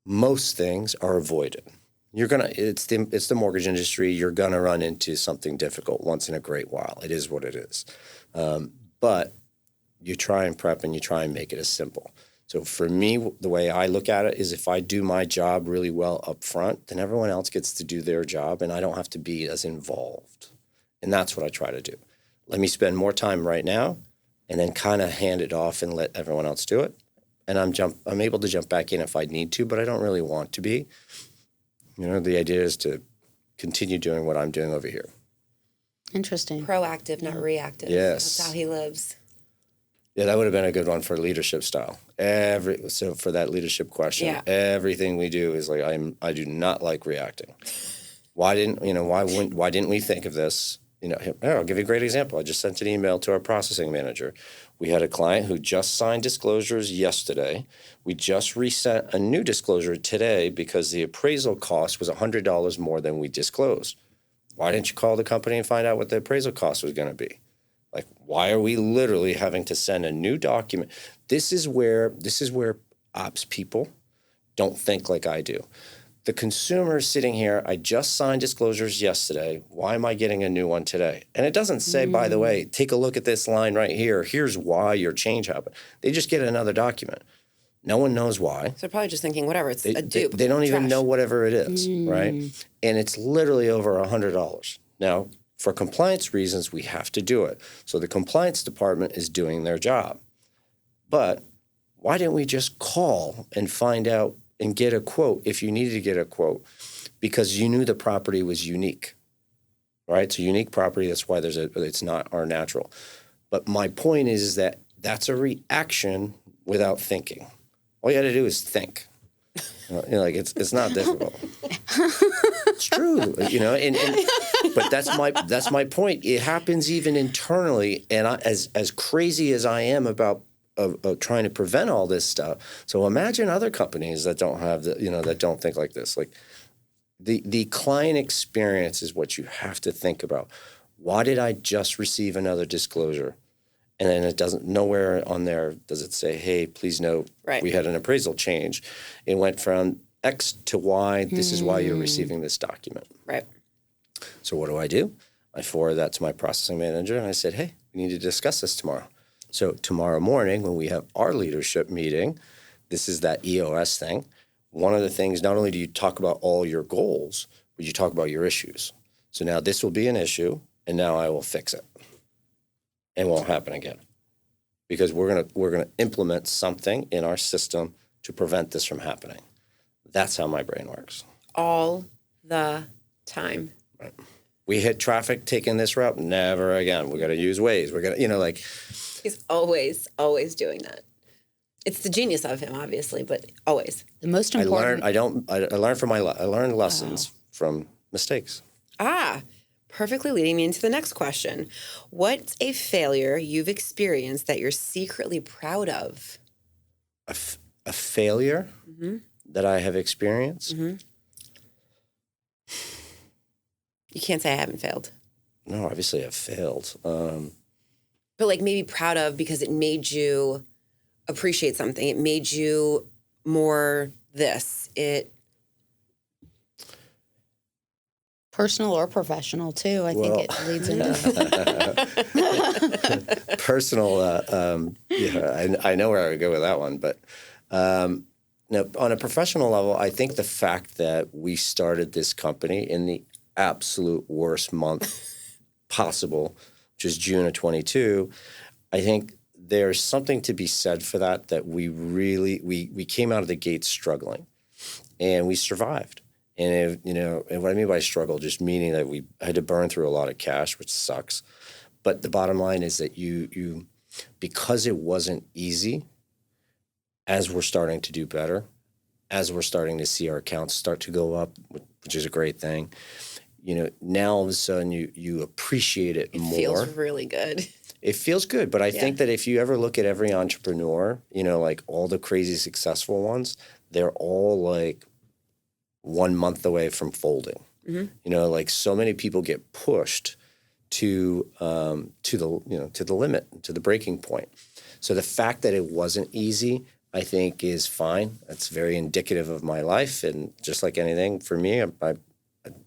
most things are avoided. It's the mortgage industry. You're gonna run into something difficult once in a great while. It is what it is. But you try and prep and you try and make it as simple. So for me, the way I look at it is if I do my job really well up front, then everyone else gets to do their job and I don't have to be as involved. And that's what I try to do. Let me spend more time right now and then kind of hand it off and let everyone else do it. And I'm able to jump back in if I need to, but I don't really want to be. The idea is to continue doing what I'm doing over here. Interesting. Proactive, not reactive. Yes. That's how he lives. Yeah, that would have been a good one for leadership style. So for that leadership question, Everything we do is like I do not like reacting. Why didn't we think of this? I'll give you a great example. I just sent an email to our processing manager. We had a client who just signed disclosures yesterday. We just resent a new disclosure today because the appraisal cost was $100 more than we disclosed. Why didn't you call the company and find out what the appraisal cost was going to be? Like, why are we literally having to send a new document? This is where ops people don't think like I do. The consumer is sitting here, I just signed disclosures yesterday. Why am I getting a new one today? And it doesn't say, by the way, take a look at this line right here. Here's why your change happened. They just get another document. No one knows why. So they're probably just thinking, whatever, it's a dupe. They don't even know whatever it is, right? And it's literally over $100. Now, for compliance reasons, we have to do it. So the compliance department is doing their job. But why didn't we just call and find out and get a quote if you needed to get a quote? Because you knew the property was unique, right? It's a unique property. That's why it's not our natural. But my point is that that's a reaction without thinking. All you got to do is think. Like it's not difficult. It's true, but that's my point. It happens even internally, and as crazy as I am about trying to prevent all this stuff. So imagine other companies that don't have that don't think like this. Like the client experience is what you have to think about. Why did I just receive another disclosure? And then it doesn't, nowhere on there does it say, hey, please note, we had an appraisal change. It went from X to Y. This is why you're receiving this document. Right. So what do? I forward that to my processing manager, and I said, hey, we need to discuss this tomorrow. So tomorrow morning when we have our leadership meeting, this is that EOS thing. One of the things, not only do you talk about all your goals, but you talk about your issues. So now this will be an issue, and now I will fix it. And won't happen again, because we're gonna implement something in our system to prevent this from happening. That's how my brain works. All the time. Right. We hit traffic taking this route. Never again. We're gonna use Waze. We're gonna, He's always doing that. It's the genius of him, obviously, but always. The most important. I learned lessons from mistakes. Perfectly leading me into the next question. What's a failure you've experienced that you're secretly proud of? A failure that I have experienced? Mm-hmm. You can't say I haven't failed. No, obviously I've failed. But like maybe proud of because it made you appreciate something. It made you more this. Personal or professional, too. I think it leads into personal. I know where I would go with that one. But no, on a professional level, I think the fact that we started this company in the absolute worst month possible, which is June of 22, I think there's something to be said for that we really, we came out of the gate struggling, and we survived. And and what I mean by struggle, just meaning that we had to burn through a lot of cash, which sucks. But the bottom line is that you because it wasn't easy, as we're starting to do better, as we're starting to see our accounts start to go up, which is a great thing. Now all of a sudden you appreciate it more. It feels really good. It feels good, but I think that if you ever look at every entrepreneur, like all the crazy successful ones, they're all like 1 month away from folding. Mm-hmm. Like so many people get pushed to the limit, to the breaking point. So the fact that it wasn't easy, I think, is fine. That's very indicative of my life, and just like anything for me, I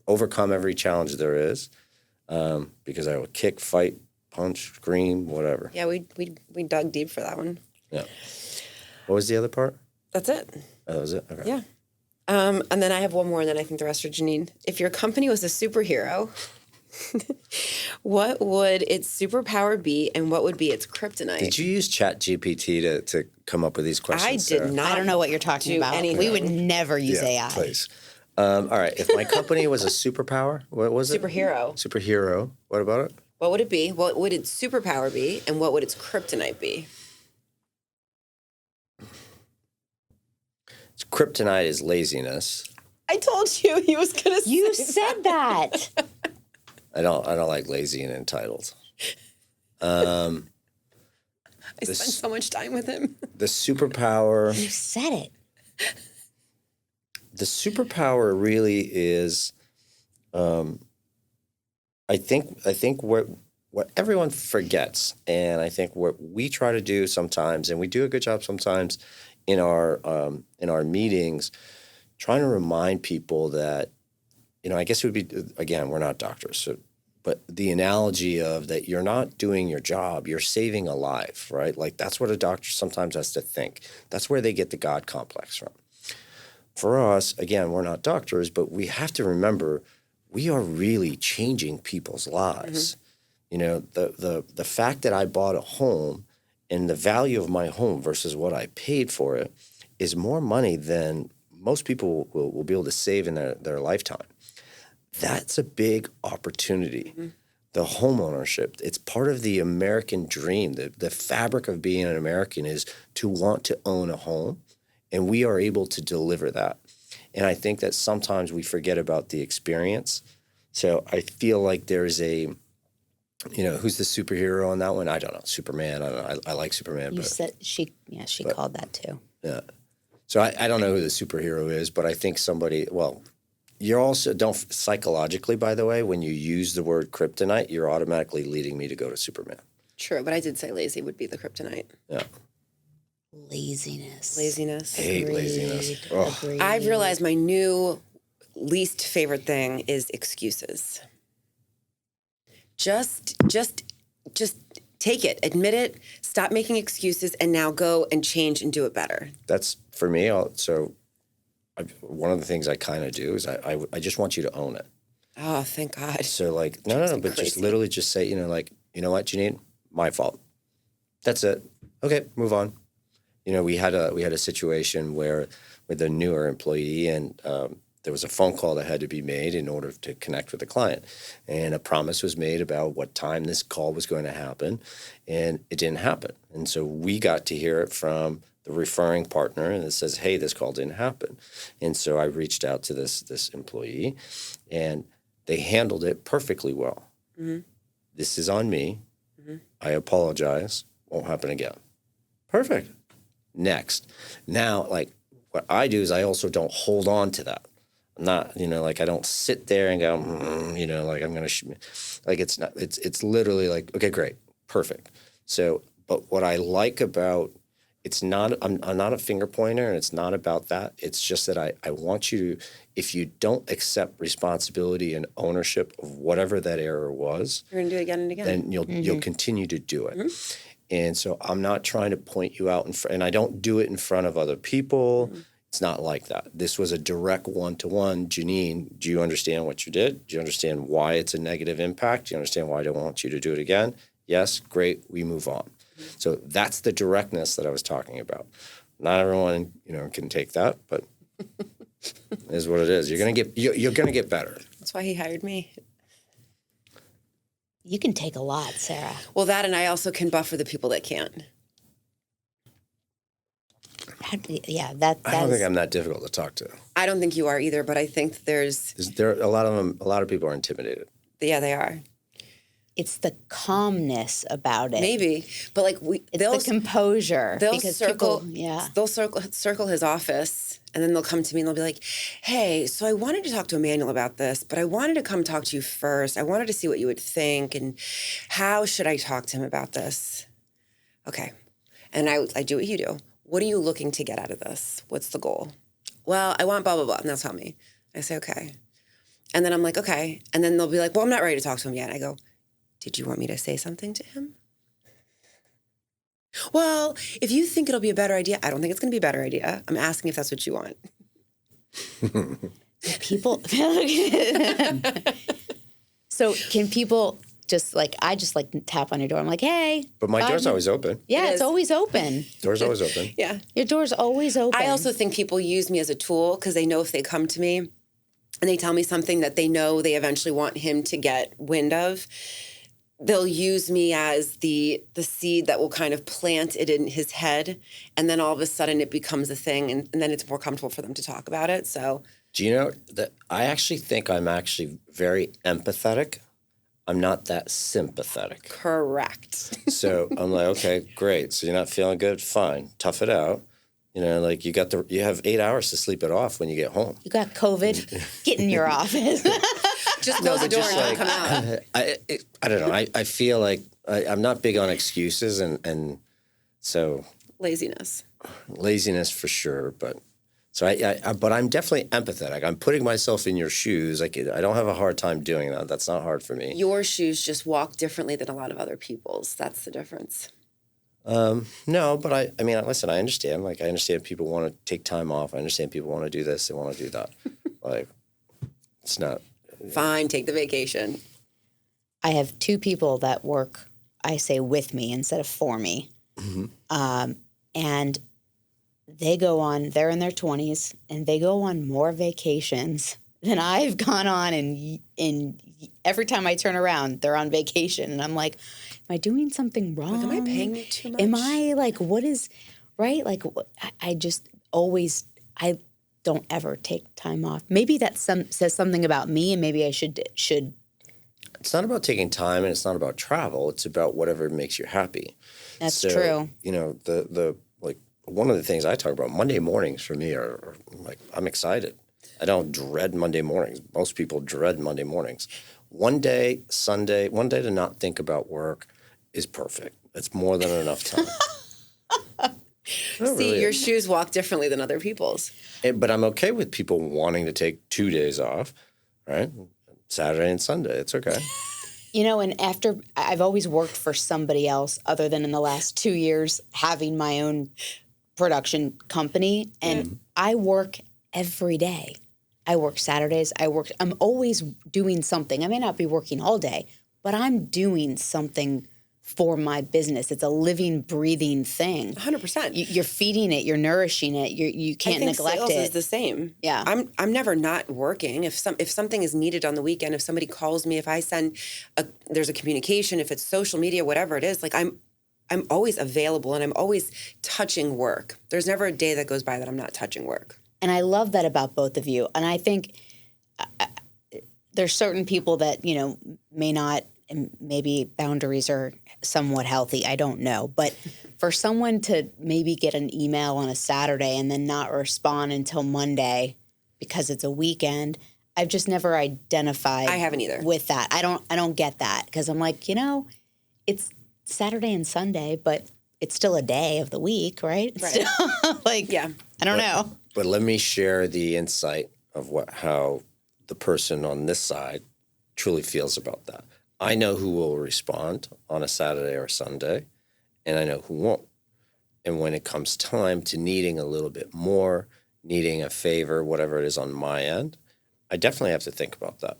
overcome every challenge there is because I would kick, fight, punch, scream, whatever. Yeah, we dug deep for that one. Yeah. What was the other part? That's it. Oh, that was it? Okay. Yeah. And then I have one more, and then I think the rest are Janine. If your company was a superhero, what would its superpower be, and what would be its kryptonite? Did you use ChatGPT to come up with these questions? I did not. I don't know what you're talking about. Anything. We would never use AI. Please. All right. If my company was a superpower, what was it? Superhero. What about it? What would it be? What would its superpower be? And what would its kryptonite be? Kryptonite is laziness. I told you he was going to say You said that. I don't like lazy and entitled. I spent so much time with him. The superpower. You said it. The superpower really is, I think what everyone forgets, and I think what we try to do sometimes, and we do a good job sometimes in our meetings, trying to remind people that, I guess it would be, again, we're not doctors, but the analogy of that you're not doing your job, you're saving a life, right? Like that's what a doctor sometimes has to think. That's where they get the God complex from. For us, again, we're not doctors, but we have to remember we are really changing people's lives. Mm-hmm. The fact that I bought a home and the value of my home versus what I paid for it is more money than most people will be able to save in their lifetime. That's a big opportunity. Mm-hmm. The home ownership, it's part of the American dream. The fabric of being an American is to want to own a home, and we are able to deliver that. And I think that sometimes we forget about the experience. So I feel like there's a, who's the superhero on that one? I don't know. Superman. I don't know. I like Superman. You but, said she called that too. Yeah. So I don't know who the superhero is, but I think you're also, psychologically, by the way, when you use the word kryptonite, you're automatically leading me to go to Superman. True, but I did say lazy would be the kryptonite. Yeah. Laziness. Hate laziness. Oh. Agreed. I've realized my new least favorite thing is excuses. Just take it, admit it, stop making excuses, and now go and change and do it better. That's for me. One of the things I kind of do is I just want you to own it. Oh, thank God. So no, but just literally just say, you know what, Janine, my fault. That's it. Okay, move on. We had a situation where with a newer employee, and there was a phone call that had to be made in order to connect with the client, and a promise was made about what time this call was going to happen, and it didn't happen. And so we got to hear it from the referring partner, and it says, hey, this call didn't happen. And so I reached out to this employee, and they handled it perfectly well. Mm-hmm. This is on me. Mm-hmm. I apologize. Won't happen again. Perfect. Next. Now, what I do is I also don't hold on to that. I'm not, I don't sit there and go, I'm going to shoot. It's literally okay, great, perfect. So, but what I like about it's not, I'm not a finger pointer, and it's not about that. It's just that I want you to, if you don't accept responsibility and ownership of whatever that error was, you're going to do it again and again. Then you'll continue to do it. Mm-hmm. And so I'm not trying to point you out and I don't do it in front of other people. Mm-hmm. It's not like that. This was a direct one-to-one. Janine, do you understand what you did? Do you understand why it's a negative impact? Do you understand why I don't want you to do it again? Yes, great, we move on. So that's the directness that I was talking about. Not everyone, can take that, but it is what it is. You're gonna get better. That's why he hired me. You can take a lot, Sarah. Well, that, and I also can buffer the people that can't. Yeah, I don't think I'm that difficult to talk to. I don't think you are either, but I think there's a lot of people are intimidated. Yeah, they are. It's the calmness about it. Maybe, but it's the composure. They'll circle his office, and then they'll come to me and they'll be like, "Hey, so I wanted to talk to Emmanuel about this, but I wanted to come talk to you first. I wanted to see what you would think, and how should I talk to him about this?" Okay, and I do what you do. What are you looking to get out of this? What's the goal? Well, I want blah blah blah, and they'll tell me. I say okay, and then I'm like okay, and then they'll be like, "Well, I'm not ready to talk to him yet." I go, did you want me to say something to him? Well, if you think it'll be a better idea, I don't think it's going to be a better idea. I'm asking if that's what you want. People. So can people just I just tap on your door. I'm like, hey. But my door's always open. Yeah, it's always open. Door's always open. Yeah. Your door's always open. I also think people use me as a tool because they know if they come to me and they tell me something that they know they eventually want him to get wind of, they'll use me as the seed that will kind of plant it in his head, and then all of a sudden it becomes a thing, and then it's more comfortable for them to talk about it. So, do you know that I actually think I'm actually very empathetic? I'm not that sympathetic. Correct. So I'm like, okay, great. So you're not feeling good? Fine. Tough it out. You have 8 hours to sleep it off when you get home. You got COVID. Get in your office. Just close the door and don't come out. I don't know. I feel like I'm not big on excuses, and so laziness for sure. But so but I'm definitely empathetic. I'm putting myself in your shoes. I don't have a hard time doing that. That's not hard for me. Your shoes just walk differently than a lot of other people's. That's the difference. No, but I mean, listen, I understand. I understand people want to take time off. I understand people want to do this. They want to do that. It's not. Fine, take the vacation. I have two people that work, I say with me instead of for me. Mm-hmm. And they're in their 20s, and they go on more vacations than I've gone on. And every time I turn around, they're on vacation. And I'm like, am I doing something wrong? Am I paying you too much? Am I what is, right? I just always, I don't ever take time off. Maybe that says something about me, and maybe I should. It's not about taking time, and it's not about travel. It's about whatever makes you happy. That's true. You know, the like one of the things I talk about, Monday mornings for me are like, I'm excited. I don't dread Monday mornings. Most people dread Monday mornings. One day, Sunday, one day to not think about work is perfect. It's more than enough time. See, your shoes walk differently than other people's. But I'm okay with people wanting to take 2 days off, right? Saturday and Sunday. It's okay. You know, and after I've always worked for somebody else other than in the last 2 years having my own production company, and I work every day. I work Saturdays. I'm always doing something. I may not be working all day, but I'm doing something for my business. It's a living, breathing thing. 100%. You're feeding it. You're nourishing it. You can't neglect sales it. Is the same. Yeah. I'm never not working. If something is needed on the weekend, if somebody calls me, if I send there's a communication, if it's social media, whatever it is, like I'm always available and I'm always touching work. There's never a day that goes by that I'm not touching work. And I love that about both of you. And I think there's certain people that, you know, may not, and maybe boundaries are somewhat healthy. I don't know. But for someone to maybe get an email on a Saturday and then not respond until Monday because it's a weekend, I've just never identified. I haven't either. With that. I don't get that, because I'm like, you know, it's Saturday and Sunday, but it's still a day of the week, right? It's Right. Still, like, Yeah. I don't know. But let me share the insight of how the person on this side truly feels about that. I know who will respond on a Saturday or Sunday, and I know who won't. And when it comes time to needing a little bit more, needing a favor, whatever it is on my end, I definitely have to think about that.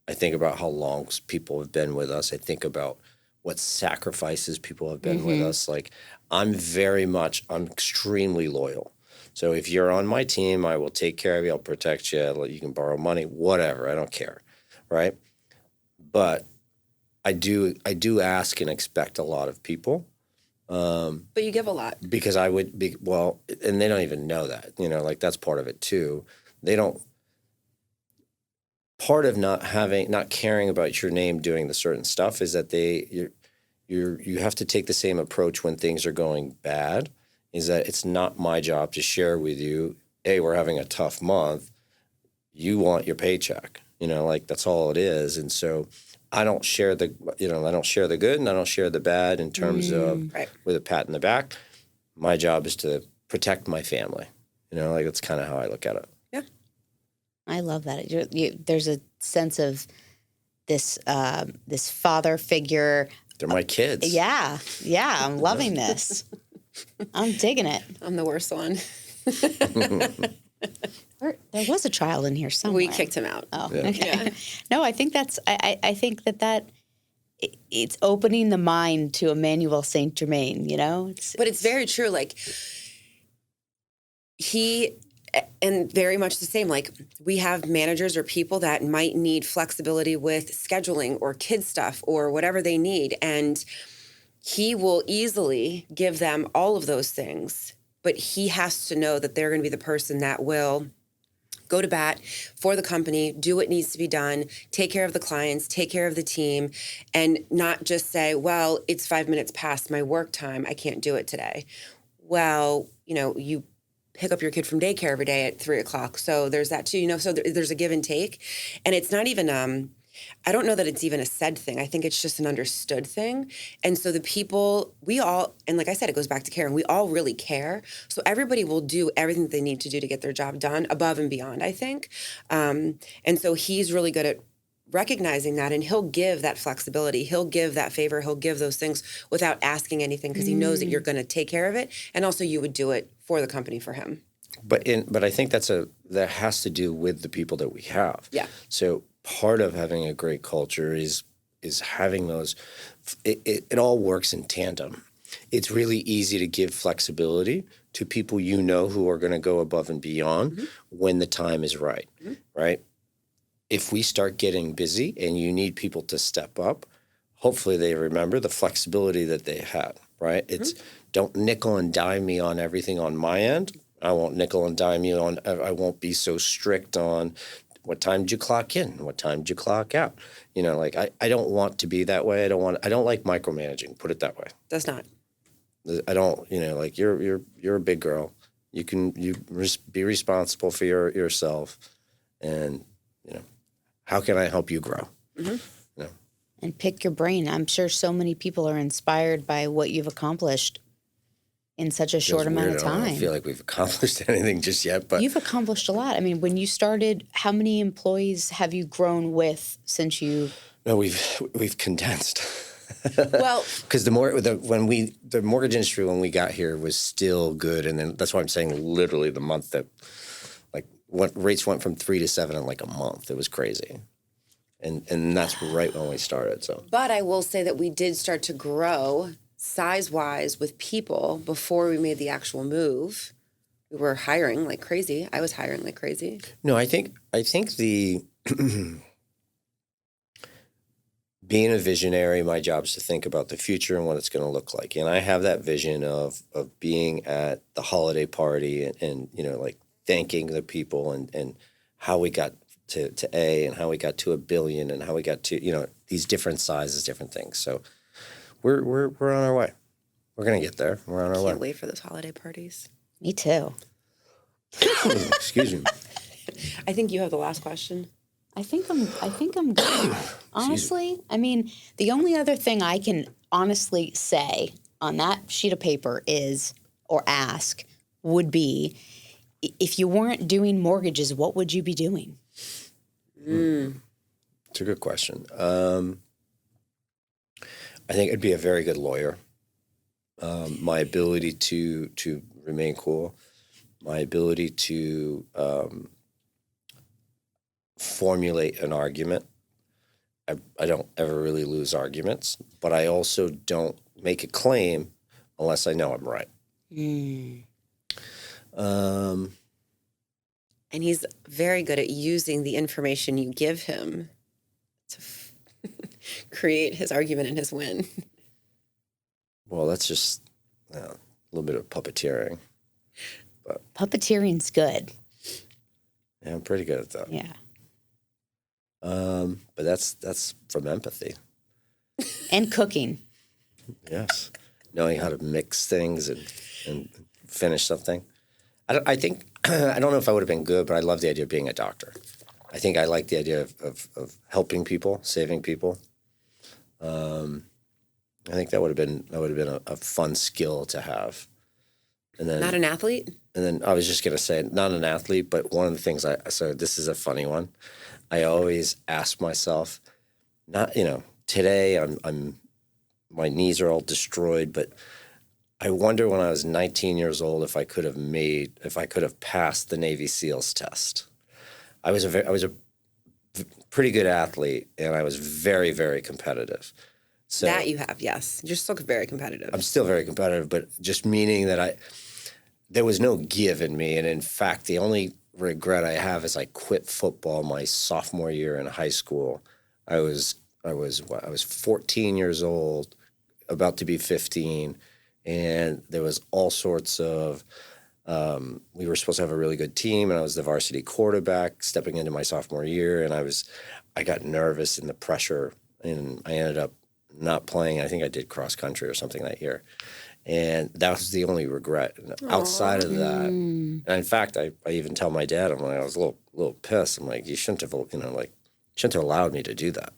I think about how long people have been with us. I think about what sacrifices people have been with us. Like, I'm extremely loyal. So if you're on my team, I will take care of you. I'll protect you. You can borrow money, whatever. I don't care, right? But I do ask and expect a lot of people. But you give a lot. Because I would be, well, and they don't even know that, you know, like that's part of it too. They don't, part of not caring about your name doing the certain stuff is that you have to take the same approach when things are going bad, is that it's not my job to share with you, hey, we're having a tough month. You want your paycheck, you know, like that's all it is. And so I don't share the good and I don't share the bad in terms of with a pat in the back. My job is to protect my family. You know, like that's kind of how I look at it. Yeah. I love that. There's a sense of this father figure. They're my kids. Yeah. I'm loving this. I'm digging it. I'm the worst one. There was a child in here somewhere. We kicked him out. Oh, Yeah. okay. Yeah. No, I think I think that it's opening the mind to Emmanuel St. Germain, you know? But it's very true. Like, and very much the same, like we have managers or people that might need flexibility with scheduling or kid stuff or whatever they need. And he will easily give them all of those things, but he has to know that they're going to be the person that will go to bat for the company, do what needs to be done, take care of the clients, take care of the team, and not just say, well, it's 5 minutes past my work time, I can't do it today. Well, you know, you pick up your kid from daycare every day at 3:00. So there's that too, you know, so there's a give and take. And it's not even, I don't know that it's even a said thing. I think it's just an understood thing. And so the people, we all, and like I said, it goes back to care, and we all really care. So everybody will do everything that they need to do to get their job done above and beyond, I think. And so he's really good at recognizing that, and he'll give that flexibility. He'll give that favor. He'll give those things without asking anything because he knows that you're going to take care of it. And also you would do it for the company for him. But I think that has to do with the people that we have. Yeah. So part of having a great culture is having those. It all works in tandem. It's really easy to give flexibility to people you know who are going to go above and beyond when the time is right. Right. If we start getting busy and you need people to step up, hopefully they remember the flexibility that they had. Right. It's don't nickel and dime me on everything on my end. I won't nickel and dime you on. I won't be so strict on what time did you clock in, what time did you clock out. You know, like I don't want to be that way. I don't like micromanaging. Put it that way. That's not. I don't. You know, like you're a big girl. You can be responsible for yourself, and you know, how can I help you grow? Mm-hmm. You know? And pick your brain. I'm sure so many people are inspired by what you've accomplished in such a short amount of time. I don't feel like we've accomplished anything just yet, but you've accomplished a lot. I mean, when you started, how many employees have you grown with since you? No, we've condensed. Well, because the mortgage industry when we got here was still good, and then that's why I'm saying literally the month that what rates went from 3 to 7 in like a month. It was crazy, and that's right when we started. So, but I will say that we did start to grow size-wise with people before we made the actual move. We were hiring like crazy. I was hiring like crazy. No, I think the being a visionary, my job is to think about the future and what it's going to look like. And I have that vision of being at the holiday party and you know, like thanking the people and how we got to A and how we got to $1 billion and how we got to, you know, these different sizes, different things. So we're on our way. We're going to get there. We're on our way. Can't wait for those holiday parties. Me too. Excuse me. I think you have the last question. I think I'm good. Honestly, I mean, the only other thing I can honestly say on that sheet of paper is, or ask, would be, if you weren't doing mortgages, what would you be doing? It's a good question. I think I'd be a very good lawyer. My ability to remain cool, my ability to formulate an argument. I don't ever really lose arguments, but I also don't make a claim unless I know I'm right. And he's very good at using the information you give him to create his argument and his win. Well, that's just a little bit of puppeteering. But Puppeteering's good. yeah, I'm pretty good at that. Yeah. But that's from empathy. And cooking. Yes, knowing how to mix things and finish something. I think I don't know if I would have been good, but I love the idea of being a doctor. I think I like the idea of helping people, saving people. I think that would have been a fun skill to have. And then Not an athlete? And then I was just gonna say, not an athlete, but one of the things so this is a funny one. I always ask myself, not, you know, today I'm my knees are all destroyed, but I wonder when I was 19 years old if I could have passed the Navy SEALs test. I was a pretty good athlete, and I was very, very competitive. So That you have, yes. You're still very competitive. I'm still very competitive, but just meaning that there was no give in me, and in fact, the only regret I have is I quit football my sophomore year in high school. I was 14 years old, about to be 15, and there was all sorts of. We were supposed to have a really good team, and I was the varsity quarterback stepping into my sophomore year, and I got nervous in the pressure, and I ended up not playing. I think I did cross country or something that year. And that was the only regret. And outside of that, and in fact, I even tell my dad, I'm like, I was a little pissed. I'm like, you shouldn't have allowed me to do that.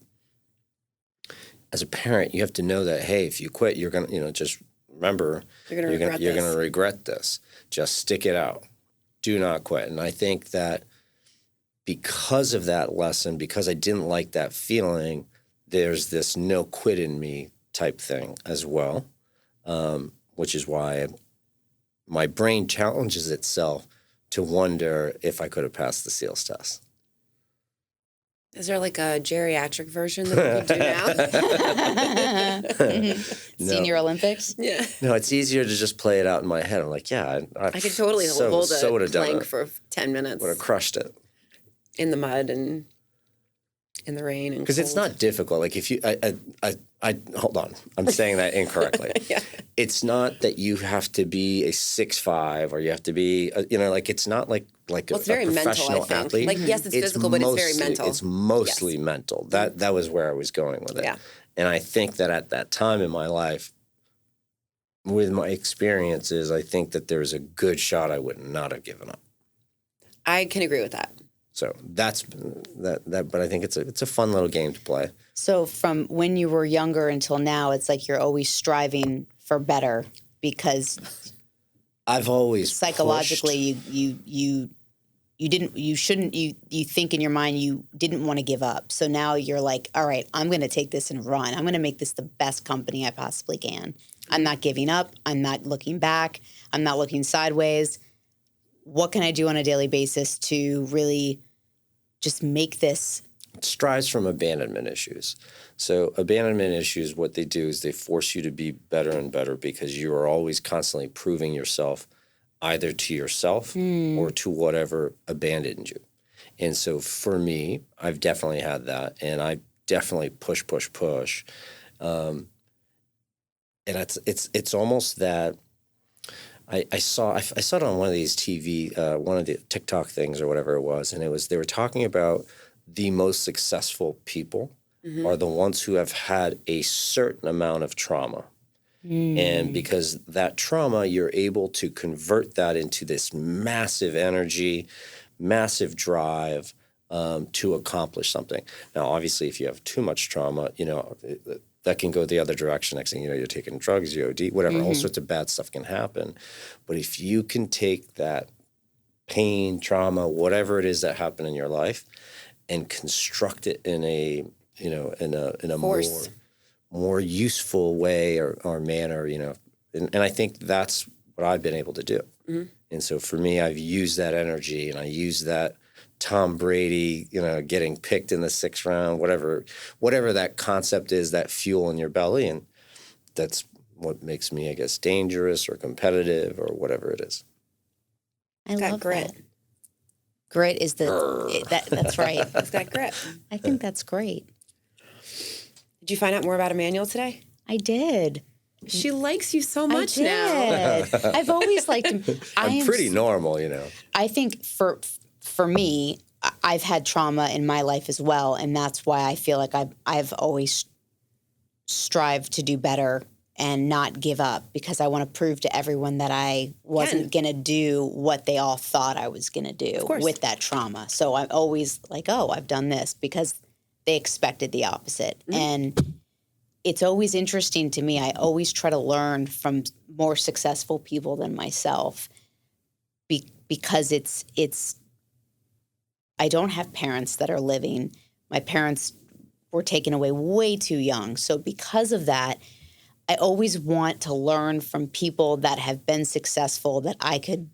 As a parent, you have to know that, hey, if you quit, you're gonna, just remember, you're gonna regret this. Just stick it out. Do not quit. And I think that because of that lesson, because I didn't like that feeling, there's this no quit in me type thing as well. Which is why my brain challenges itself to wonder if I could have passed the SEALs test. Is there like a geriatric version that we can do now? Senior Olympics? Yeah. No, it's easier to just play it out in my head. I'm like, yeah, I could totally hold a plank for 10 minutes. Would have crushed it. In the mud and In the rain and because it's not difficult. Like if you, I hold on, I'm saying that incorrectly. Yeah. It's not that you have to be a 6'5" or you have to be, like it's not like it's a very mental, professional I think. athlete. Like, yes, it's physical, but it's very mental. It's mostly mental. That was where I was going with it. Yeah. And I think that at that time in my life, with my experiences, I think that there's a good shot I would not have given up. I can agree with that. So that's that. But I think it's a fun little game to play. So from when you were younger until now, it's like you're always striving for better because I've always psychologically you think in your mind you didn't want to give up. So now you're like, all right, I'm going to take this and run. I'm going to make this the best company I possibly can. I'm not giving up. I'm not looking back. I'm not looking sideways. What can I do on a daily basis to really just make this? It strives from abandonment issues. So abandonment issues, what they do is they force you to be better and better because you are always constantly proving yourself either to yourself or to whatever abandoned you. And so for me, I've definitely had that, and I definitely push. And it's almost that I saw it on one of these TV, one of the TikTok things or whatever it was, and they were talking about the most successful people are the ones who have had a certain amount of trauma. And because that trauma, you're able to convert that into this massive energy, massive drive to accomplish something. Now, obviously, if you have too much trauma, that can go the other direction. Next thing you know, you're taking drugs, you OD, whatever, all sorts of bad stuff can happen. But if you can take that pain, trauma, whatever it is that happened in your life and construct it in a more useful way or manner, and I think that's what I've been able to do. And so for me, I've used that energy and I use that Tom Brady, getting picked in the 6th round, whatever that concept is, that fuel in your belly. And that's what makes me, I guess, dangerous or competitive or whatever it is. I love grit. that. Grit is that's right. It's got grit. I think that's great. Did you find out more about Emmanuel today? I did. She likes you so much I now. did. I've always liked him. I'm pretty normal, I think for me, I've had trauma in my life as well, and that's why I feel like I've always strived to do better and not give up because I want to prove to everyone that I wasn't going to do what they all thought I was going to do with that trauma. So I'm always like, oh, I've done this because they expected the opposite. And it's always interesting to me. I always try to learn from more successful people than myself because it's I don't have parents that are living. My parents were taken away way too young. So because of that, I always want to learn from people that have been successful that I could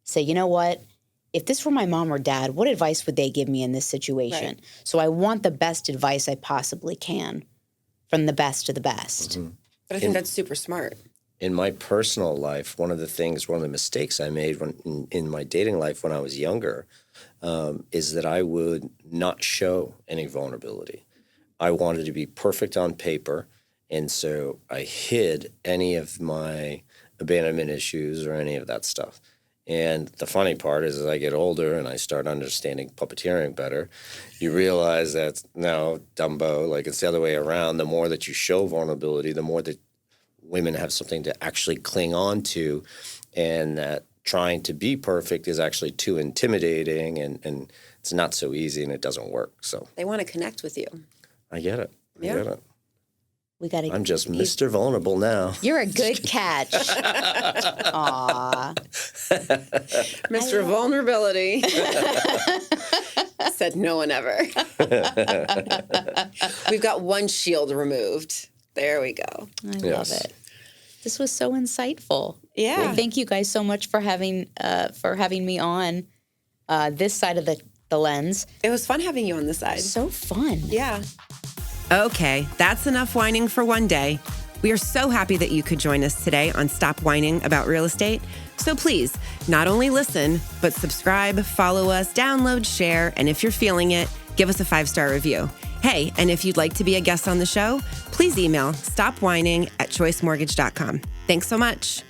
say, you know what? If this were my mom or dad, what advice would they give me in this situation? Right. So I want the best advice I possibly can from the best to the best. But I think that's super smart. In my personal life, one of the mistakes I made in my dating life when I was younger is that I would not show any vulnerability. I wanted to be perfect on paper, and so I hid any of my abandonment issues or any of that stuff. And the funny part is, as I get older and I start understanding puppeteering better, you realize that, no, Dumbo, like it's the other way around. The more that you show vulnerability, the more that women have something to actually cling on to, and that trying to be perfect is actually too intimidating, and it's not so easy, and it doesn't work. So they want to connect with you. I get it. I get it. I'm just Mr. Vulnerable now. You're a good catch. Aw. Mr. Vulnerability. Said no one ever. We've got one shield removed. There we go. I love it. This was so insightful. Yeah. Well, thank you guys so much for having me on this side of the lens. It was fun having you on this side. So fun. Yeah. Okay, that's enough whining for one day. We are so happy that you could join us today on Stop Whining About Real Estate. So please, not only listen, but subscribe, follow us, download, share, and if you're feeling it, give us a 5-star review. Hey, and if you'd like to be a guest on the show, please email stopwhining@choicemortgage.com. Thanks so much.